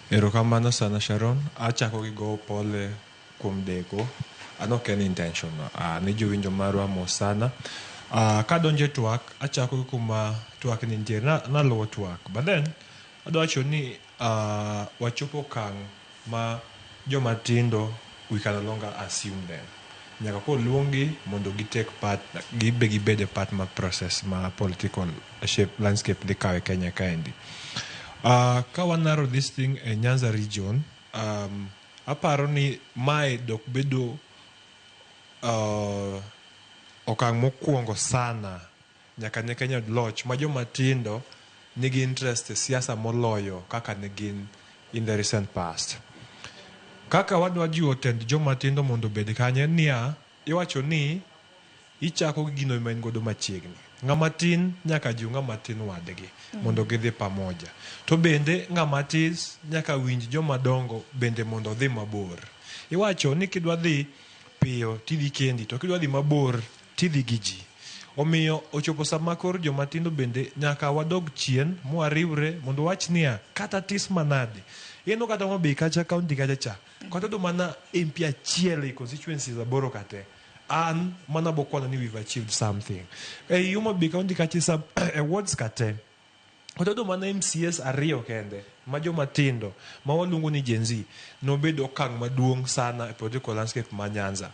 Erokamano sana Sharon, achako gi go pole kuom deko. Ano ken intention. Ne jowinjo marwa mos sana. Kadonje twak achako gi kuma twak ni nitiere na luwo twak. But then adwacho ni wachopo kang' ma joma tindo we can no longer assume them. Nyaka ko luongi mondo gi take part gibede part ma process ma political shape landscape de kawe Kenya kaendi. Ka wanaro this thing e Nyanza region, aparo ni mae dok bedo okang' mokwongo sana nyaka ne Kenya loch ma joma tindo nigi interest e siasa moloyo kaka ne gin in the recent past. Kaka wadwa jiwo tend joma tindo mondo bed kanye niya iwacho ni ichako gi gino ma en godo machiegni. Ng'ama tin nyaka jiw ng'ama tin wadgi mondo gidhi pamoja. To bende ng'ama tis nyaka winj joma dongo bende mondo dhi mabor. Iwacho ni kidwa dhi piyo tidhi kendi to kidwa dhi mabor tidhi gi ji. Omiyo ochopo sama koro joma tindo bende nyaka wadog chien mwariwre mondo wach niya kata tis manade. Yeno kata mabe kacha county kacha cha. Kata do mana MP achiel constituencies aboro kate. An mana bokwana ni we've achieved something. Yuma be county kacha sub awards kate. Kata do mana MCS ariyo kende. Majo matindo. Mawalungu ni Gen Z. No bedo kang maduong sana e political landscape ma Nyanza.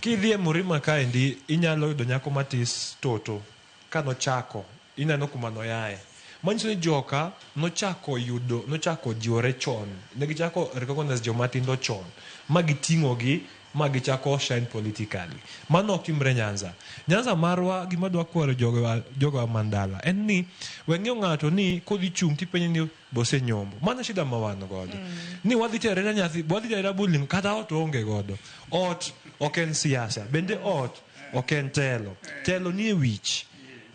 Kidhie Murima kaendi inyalo yudo nyako matis Toto. Kano chako. Inano kumano yae. Manyiso ni joka nochako jiwore chon. Negichako recognize joma tindo chon. Magiting'o gi magichako shine politically. Mano ok timre Nyanza. Nyanza marwa gima dwa kwero jogo wa mandala. En ni weng'eyo ng'ato ni kodhi chung' tipenye ni bose nyombo. Mana shida ma wan godo. Ni wadhi tere nyathi, wadhi tere bullying kata ot onge godo. Ot ok en siasa. Bende ot ok en telo. Telo ni e wich.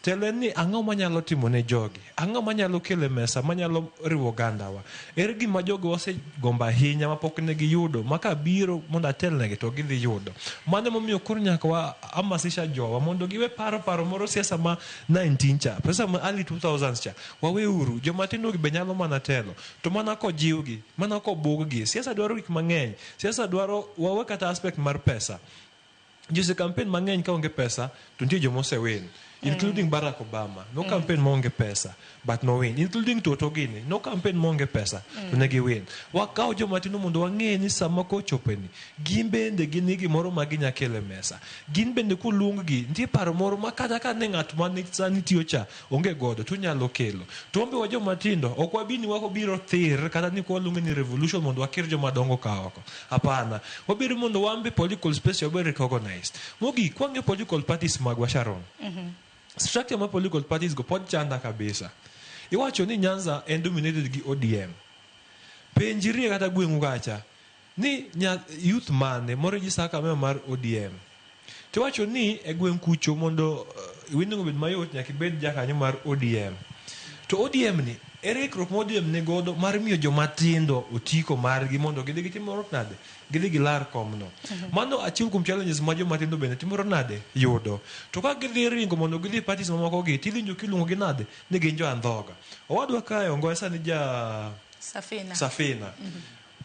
Telo ni ang'o manyalo timo ne jogi, ang'o manyalo kele mesa manyalo riwo gandawa. Ere gima jogo wase gomba ahinya mapok ne giyudo maka biro mondo atelnegi to gidhi yudo. Mane momiyo koro nyaka wa amasisha jowa mondo giwe paro moro siasa ma 19 cha pesa ma early 2000s cha wawe uru joma tindo gi be nyalo mana telo to mana ko jiwgi mana ko buggi. Siasa dwaro gik mang'eny, siasa dwaro wawe kata aspect mar pesa. Jose campaign mang'eny ka onge pesa to nitie jomo se win. Including Barack Obama, no campaign monge pesa, but no win. Including Toto Gini, no campaign monge pesa, to negi win. Wakao joma tindo mondo wang'e ni sama ko chopeni, gin bende gin gimoro ma ginya kele mesa. Gin bende kulung gi, nitie paro moro ma kata ka ne ng'at ma sani tiyo cha, onge godo, to nyalo kelo. To ombe wa joma tindo, ok wabini wako biro thir, kata ni kwa lungi ni revolution mondo wakir joma dongo ka oko. Hapana, wabiro mondo wambe political space wabe recognized. Mogi, kwange political parties magwa Sharon. Structure ma political parties go pod chanda kabisa. Iwacho ni Nyanza en dominated gi ODM. Penjirie kata gweng'u kacha ni youth mane morejista kama mar ODM. Tiwacho ni e gweng' kucho mondo window bed mayot nyaka bed jakanyo mar ODM. To ODM ni ere ikruok modiem ne godo mar miyo jomatindo otiko margi mondo gidhi gitimoro nade gidhi gilar komno. Mano achiel kuom challenges ma jomatindo bende timoro nade yudo. To ka gidhi ringo mondo gidhi parties mamoko gi tidhinjo kiluongo gi nade ni gin jo andhoga. Owadwa kae ongoe sani ja Safina.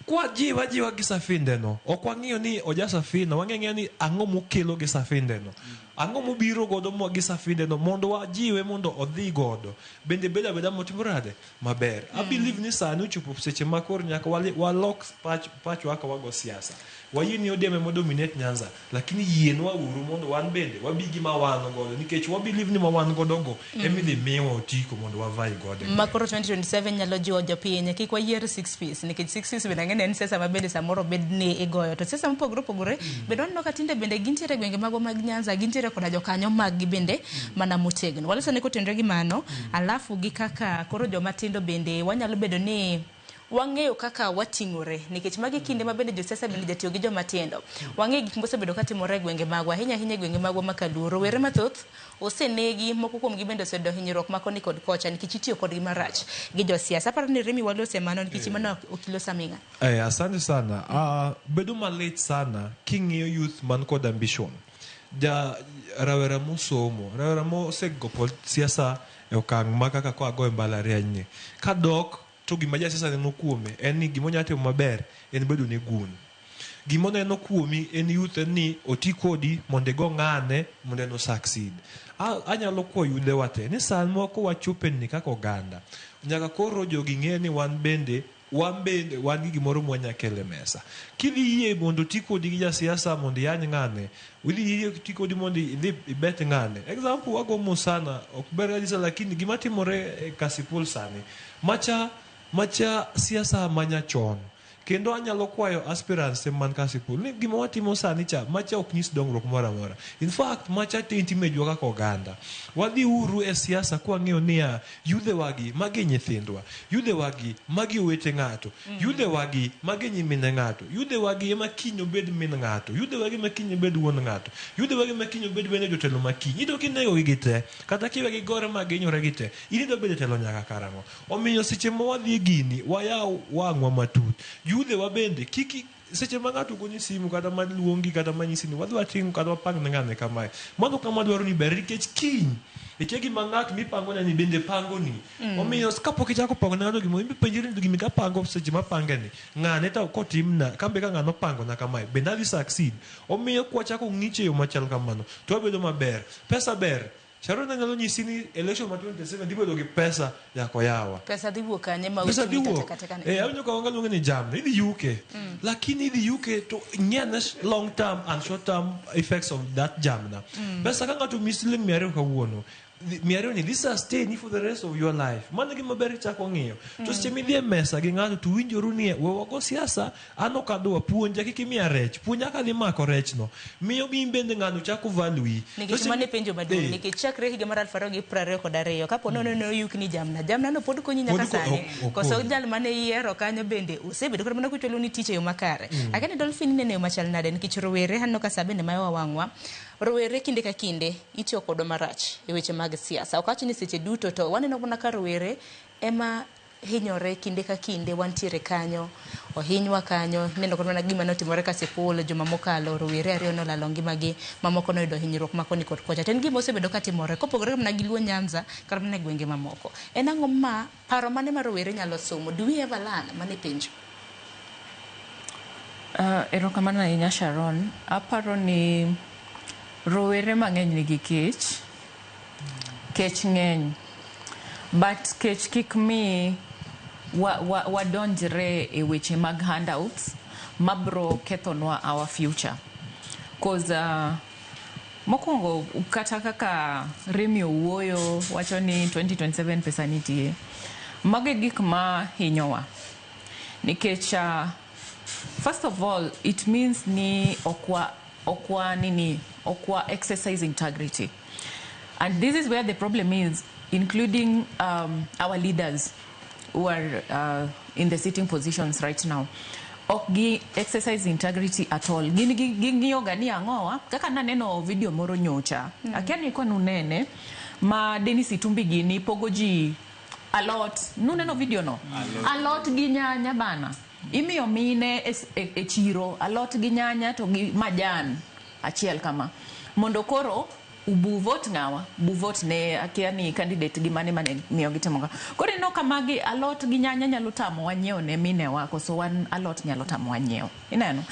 Kwa jiwa gi Safinde no. Ok wang'iyo ni oja Safina, wang'eyo ni ang'o mokelo gi Safinde no. Ang'o mobiro godo mo gi Safinde no mondo wajiwe mondo odhi godo. Bende beda motimorade maber. I believe ni sani uchopo seche makor nyaka walok pach waka wago siasa. Wayini odeme modominate Nyanza, lakini yienwa uru mondo wan bende wabigi ma wan godo nikech wa believe ni ma wan godo go emidhi miwa otiko mondo wavai godo. Makoro 2027 nyalo jiwo jopiny kik wayier 6 piece nikech 6 piece bende ng'eny en siasa mabende samoro bedni igoyo to siasa mopogore bende waneno ka tinde bende gintiere gwenge mago mag Nyanza gintiere koda jokanyo mag gi bende mana motegno. Waloso ne kotenre gi mano alafu gi kaka koro jomatindo bende wanyalo bedo ni wang'eyo kaka wating'ore nikech magi kinde ma bende josiasa bende jatiyo gi jomatindo. Wang'eyo gik mosebedo katimore e gwenge magwa ahinya gwenge magwa makaluo. Rowere mathoth osenegi moko kuom gi bende osedo hinyruok makoni kod kocha nikech itiyo kodgi marach gi josiasa. Aparo ni Remi walose mano nikech mano okilo Saming'a. Asante sana. Bedo malit sana king'iyo youth man kod ambition. Rawera mosomo, rawera mosego siasa e okang' ma kaka ko ago e mbalariany kadok to gima jasiasa neno kuome en ni gimonya timo maber en bedo ne gun. Gimo neno kuomi en youth ni oti kodi mondo go ng'ane mondo no succeed. Anyalo kwayo yudhe wate ni san moko wachopen ni kaka oganda nyaka koro jogi ng'e ni wan bende wan gi gimoro mwanya kele mesa. Kidhi yie mondo tikodi gi jasiasa mondo yany ng'ane udhi yie tikodi mondo idhi ibet ng'ane. Example wago musana ok ber kabisa lakini gima timore Kasipul sani macha siasa manya chon kendo anyalo kwayo aspirants man Kasipul ni gima watimo sani cha macha ok nyis dongruok moro amora. In fact macha tintimejwa kaka oganda wadhi uru e siasa kwa ng'eyo niya yudhe wagi magi nyithindwa, yudhe wagi magi owete ng'ato, yudhe wagi magi nyimine ng'ato, yudhe wagi ema kinyo bed min ng'ato, yudhe wagi ma kinyo bed wuon ng'ato, yudhe wagi ma kinyo bed bende jotelo makinyi. Ido kinego gi te kata kiwegi gore maginyore gi te inido bede telo nyaka karang'o. Omiyo seche ma wadhi gini wayaw wang'wa matut yudhe wa bende kiki seche ma ng'ato goni simu kata maluongi kata manyisi ni wadwa ting kata wapang ne ng'ane kamae mano kama dwaro ni ber nikech kiny ikegi ma ng'ato mipango ni bende pango ni. Omiyo kapok ichako pango ne ng'ato gimo impenjiri ndo gimi kapango seche ma pangeni ng'ane ta kotimna kambe ka ng'ano pango na kamae bende adhi succeed. Omiyo kwachako ng'iche yo machal kamano to wabedo maber. Pesa ber. Sharon nyalo nyisi ni election ma 2027 dibedo gi pesa yako yawa. Pesa dhiwuok kanye ma utumita katika ne. Awinjo ka wanga luongo ni jamna idhi UK. Lakini idhi UK to nyane long term and short term effects of that jamna. Pesa ka ng'ato misling 200 kawuono miaroni this sustain for the rest of your life. Mano gima ber chako ng'iyo. To seche midhi mesa gi ng'ato to winjoru ni we wago siasa ano kadwa puonja kiki miya rech puonja ka dhi mako rech no miyo mi bende ng'ano chako value. Nikech mane penjo maduong' nikech chakre higa mar 2022 kapo nono no yukni jamna no pod konyi nyaka sani koso jal mane yiero kanyo bende osebedo kod mana kucholo ni tich yo makare. Akani Dolphin nene yo machal nade nikech rowere hanno ka sabende mayo wang'wa rowere kinde ka kinde itiyo kodo marach e weche mag siasa. Okachi ni seche duto to waneno mana ka rowere ema hinyore kinde ka kinde wantiere kanyo ohinywa kanyo. Neno kod mana gima notimore Kasipul juma mokalo rowere ariyo nolalo ngimagi mamoko noyudo hinyruok makoni kod kocha. To en gima osebedo katimore kopogore mana gi Luo Nyanza kar mana gwenge mamoko. En ang'o ma paro mane ma rowere nyalo somo? Do we ever learn? Mane penjo. Erokamano ahinya Sharon. Aparo ni rowere mang'eny nigi kech ng'eny but kech kik mi wadonjre e weche mag handouts mabro kethonwa our future cause mokwongo kata kaka Remi owuoyo wacho ni 2027 pesa nitie mage gik ma hinyowa nikech first of all it means ni okwa exercise integrity. And this is where the problem is, including our leaders who are in the sitting positions right now. Ok exercise integrity at all. Ging'iyo gani ang'owa kaka naneno video moro nyocha. Akiani kwa nunene ma Dennis Itumbi gini pogo ji alot nuneno video no alot gi nyanya bana imiyo mine e chiro alot gi nyanya to gi majan achiel kama mondo koro ubu vote ngawa bu vote ne akia ni candidate gi mane miyo gitimo koro no kama gi alot gi nyanya nyalo tamo wanyeo ne mine wako so wan alot nyalo tamo wanyeo ineno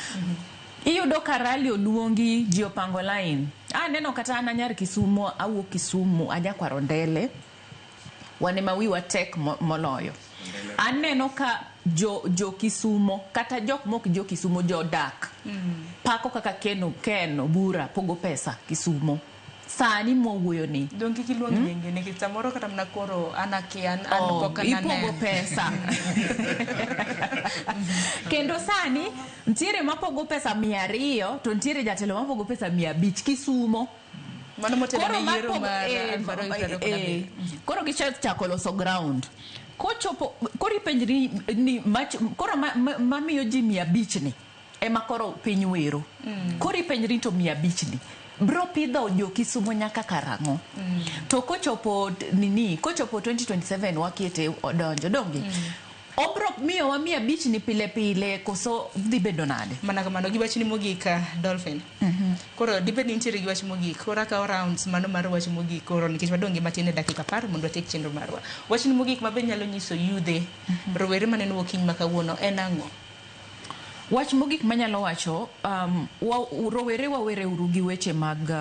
iyudo karali oluongi ji opango line neno kata ananyar Kisumu awuok Kisumu ajakwaro ndele wane mawiwa tek moloyo aneno ka jo Kisumo kata jok mok jo Kisumo jo dak pako kaka keno bura pogo pesa Kisumo sani mwuoyo ni donki kiluongi nyingi ni kitamoro kata mna koro anakian anpokana ne ipogo pesa kendo sani ntiere mapogo pesa 200 to ntiere jatelo mapogo pesa 500 Kisumo mano motelo ne yiero koro gichako loso ground kochopo kori penjri ni koro mamiyo ji 500 ni ema koro piny wero kori penjri to 500 ni bro pidho jo Kisumo nyaka karango to kochopo 2027 wakete odonjo dongi obro miyo wa 500 ni pile koso dhi bedo nade mana kamano giwach ni mogika Dolphin koro dibed ni nitiere giwach mogik koro ka rounds mano mar wach mogik koro nikech wadonge matin e dakika 10 mondo watek chenro marwa wach ni mogik mabe nyalo nyiso yudhe rowere maneno okiny makawuono en ang'o wach mogik manyalo wacho rowere wawere uru gi weche mag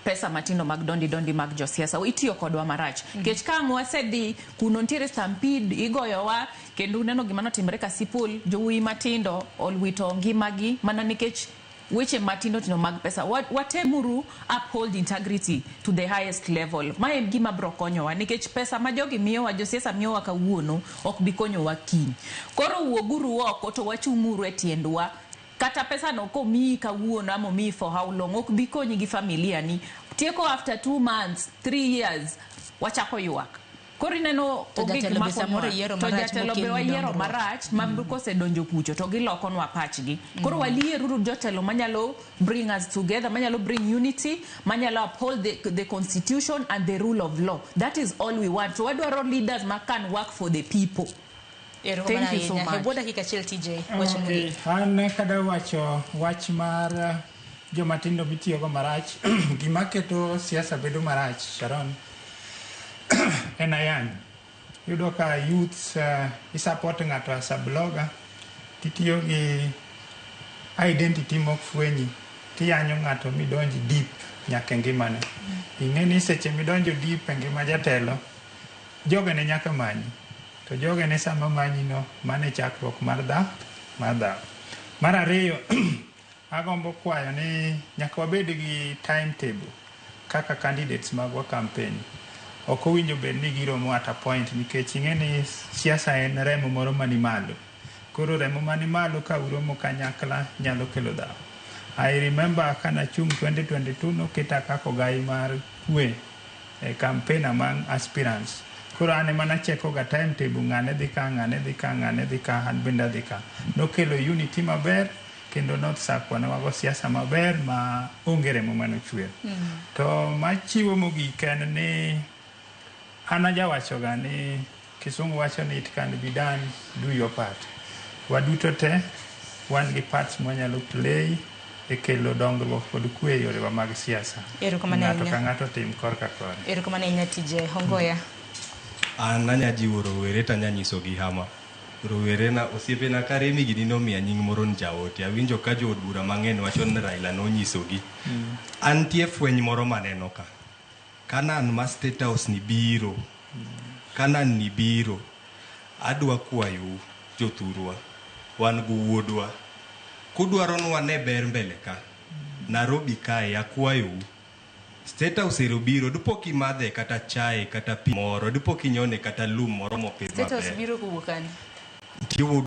pesa matino mag dondi mag josiasa itiyo kodwa marach kech ka wasedhi kuno ntiere stampede igoyowa kendo neno gima notimre Kasipul jowuoyi matindo olwito ngimagi mana nikech weche matindo tino mag pesa watemuru uphold integrity to the highest level mae gima bro konyowa nikech pesa ma jogi miyowa josiasa miyowa kawuono ok bi konyowa kiny koro wuoguru oko to wachung'uru e tiendwa kata pesa no komiyi kawuono ama omiyi for how long ok bi konyi gi familia ni tieko after 2 months 3 years wachako ywak koro ineno jatelo be wayiero marach kosedonjo kucho to gilokonwa pachgi koro walieruru jotelo manyalo bring us together manyalo bring unity manyalo uphold the constitution and the rule of law that is all we want so wadwaro leaders ma can work for the people. Thank you so much. Boda hika chel TJ. Okay. An kada wacho wach mar jomatindo mitiyo go marach gima keto siasa bedo marach Sharon en ayan yudo ka youths support ng'ato as a blogger titiyo gi identity mok fwenyi tiyanyo ng'ato midonji deep nyaka ngimane ing'eni seche midonjo deep e ngima jatelo joge ne nyaka manyi to joge ne sama manyi no mane chakruok mar dha mar ariyo agombo kwayo ni nyaka wabed gi timetable kaka candidates magwa campaign ok owinjo bed ni giromo at a point nikech ing'eni siasa en remo moro mani malo koro remo mani malo ka uromo kanyakla nyalo kelo dhawo I remember kana chung 2022 noketa kako gai mar kwe campaign among aspirants koro ane mana cheko ga timetable ng'ane dhi ka an benda dhi ka nokelo unity maber kendo not sakwana wago siasa maber ma onge remo manochwer to machiwo mogik en ni ana jawacho ga ni Kisungu wacho ni it can be done, do your part. Waduto te wan gi parts mwanyalo play e kelo dongruok kod kwe yore wa mag siasa. Ng'ato ka ng'ato tim korka kore. Erokamano ahinya TJ Hongoya. An anyajiwo rowere tanyanyiso gi hama. Rowere na osiepena ka remi gini nomiya nying moro ni jaote. Awinjo ka jood bura mang'eny wacho ni Raila nonyisogi. Antie fweny moro maneno ka. Kanan ma State House ni biro. Kanan ni biro. Adwa kwayo jothurwa. Wan gu wuodwa. Kudwaro nwa ne ber mbele ka. Nairobi kae akwayo. State House biro dupoki madhe kata chai kata pi moro dupoki nyone kata lum moro mopidh maber. State House biro kuwukani. Ntiwo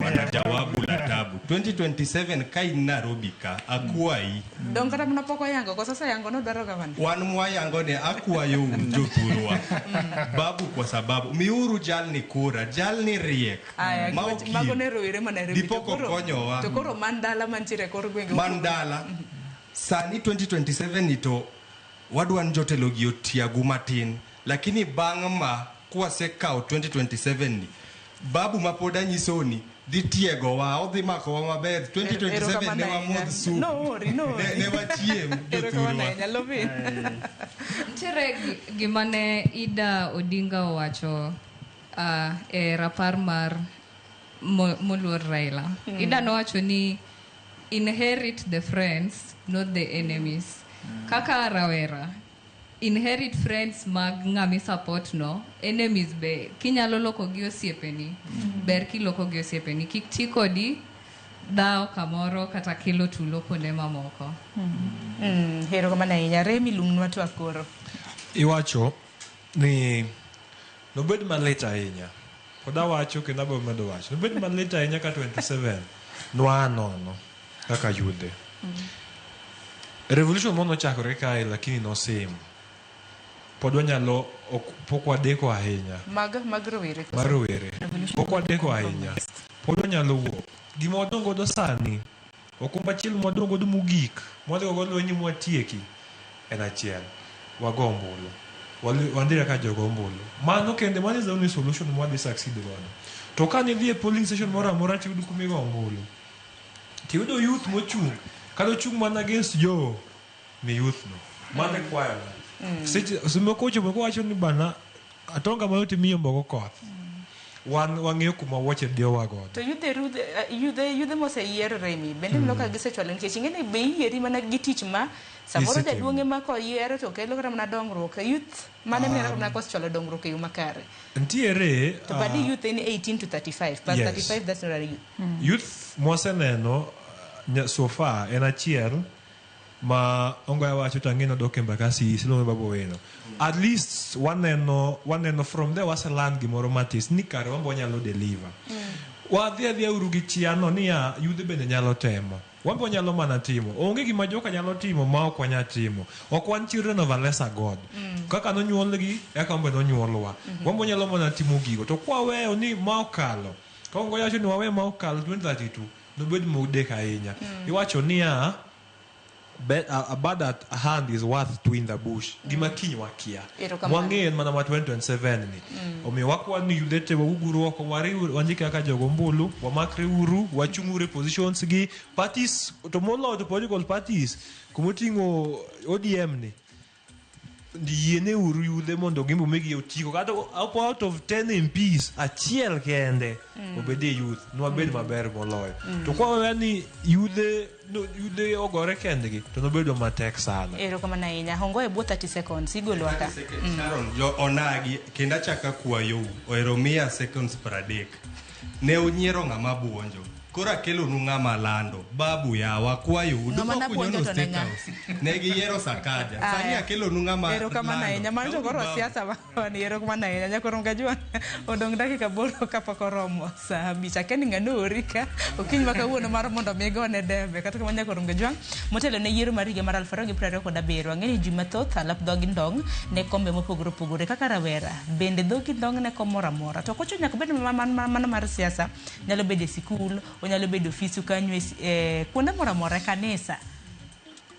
mana jawabu la tabu 2027 kai Nairobi ka akwai Dong kata mnapoko yango kwa sasa yango no daro gavana. Wan mwa yango ne akwayo jothurwa. Babu kwa sababu miuru jalni kura jalni riek. Mago ne rowere ma Nairobi. Dipoko konyowa. To koro mandala mantiere kor gwenge. Mandala. Sani 2027 ito wadwan jotelo gi otiagu matin, lakini bang' ma kwasekawo 2027 ni, babu ma pod anyisoni dhi tiegowa, odhi makowa maber. 2027 ne wamodh sup, ne wachiem jothurwa. Nitiere gima ne Ida Odinga owacho e rapar mar moluor Raila. Ida nowacho ni inherit the friends, not the enemies. Kaka rawera, inherit friends mag ng'ami support no, enemies be kinyalo loko gi osiepeni, ber kiloko gi osiepeni, kik ti kodi dhao kamoro kata kelo tulo kuonde mamoko. Hero kama na inya Remi lumnwa tu akoro. Iwacho ni nobed malit ahinya. Koda wacho kendo abo medo wacho. Nobed malit ahinya ka 27 nwa nono kaka yude. Revolution mono chakore kae lakini no same. Podwa nyalo pokwa deko ahinya. Mag rowere. Marowere. Pokwa deko ahinya. Podwa nyalo wuok. Gima wadongo do sani. Okumba chiel mwadongo do mugik. Mwadongo go lwenyi mwatieki. En achiel. Wago ombulu. Wandira ka jogo ombulu. Mano kende man is the only solution mwadhi succeed godo. To ka ni polling station mora mora ti udu kumigo ombulu. Ti udo youth mochung. Kado chung man against Joe mi youth no. Mane kwayo. Simekocho mwacho ni bana atonga mayote miyo mbogo koth. Wang'eyo kuma wache dio wagodo. To yudhe mose yiero Remi. Bende mloka gise chwalo nikech ing'eni be yieri mana gi tich ma samoro jaduong'e ma ko yiero to kelo kata mana dongruok. Youth mane mera kata kos chwalo dongruok e yo makare. Ntiere to badi youth in 18 to 35. But 35 that's not a youth. Youth mwaseneno so far en achiel ma ongoya wacho tang'ino doke mbakasi silome babo weno. At least waneno from there waseland gimoro matis ni kare wambo nyalo deliver. Wadhi uru gi chiano niya yudhe bende nyalo temo. Wambo nyalo mana timo. Onge gima joka nyalo timo ma ok wanya timo. Ok wan children of a lesser God. Kaka nonyuolgi eka wambe nonyuolwa. Wambo nyalo mana timo gigo. To kwa weyo ni ma okalo. Ka ongoya wacho ni wawe ma okalo 2032 nobed modek ahinya. Iwacho niya a bird at a hand is worth two in the bush. Gima kiny wakia. Wang'eyo mana ma 2027 ni. Omiyo wakwa ni yudete wauguru wako wanjike kaka jogo mbulu, wamakre uru, wachung'ure positions gi parties to molo to political parties kumoting'o ODM ni. Ndiene uru yudhe mondo gimbo megi otiko kata out of 10 MPs achiel kende obede youth no bed maber moloyo. To kwa yani yudhe ogore kendgi to no bedo matek sana. Ero kama na inya hongo e 30 seconds igolo aka. Sharon jo onagi kenda chaka kwayo oero 100 seconds pradek. Ne unyiero ng'ama buonjo. Kora kelo nu ng'ama lando babu ya wakwayo uduma kunyono state house negi yero sakaja sani akelo nu ng'ama ero kama na inya manjo koro siasa wani ero kama na inya koro ngajua odong dakika boro kapok oromo saa bicha keni ng'anori okiny makawuono mar mondo migone dembe kata kamanya koro ngajua motelo ne yiero mar higa mar 2027 ang'eni ji mathoth alap dhogi ndong ne kombe mopogore opogore kaka rawera bende dhogi ndong ne komora mora to kocho nyaka bed mana mar siasa nyalo bede sikul onyalo bedo ofisi kanyo kuonde mora mora kanisa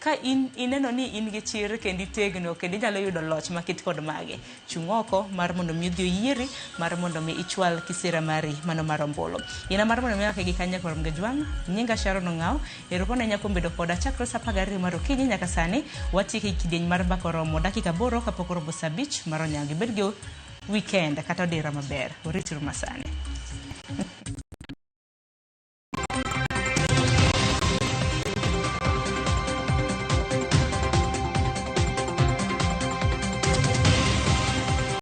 ka ineno ni in gi chir kendi tegno kendi nyalo yudo loch makit kod mage chung'oko mar mondo mi odhi yieri mar mondo mi ichwal kisira mari mano mar ombolo ina mar mondo mi ake gi kanya kor mgejwang nyinga Sharon Ong'ao eropona nyako bedo koda chakro sa 12 mar okinyi nyaka sani watiki kidieny mar bakoromo dakika boro kapok robo sabich mar onyangi bedgo weekend kata dira maber oritru masane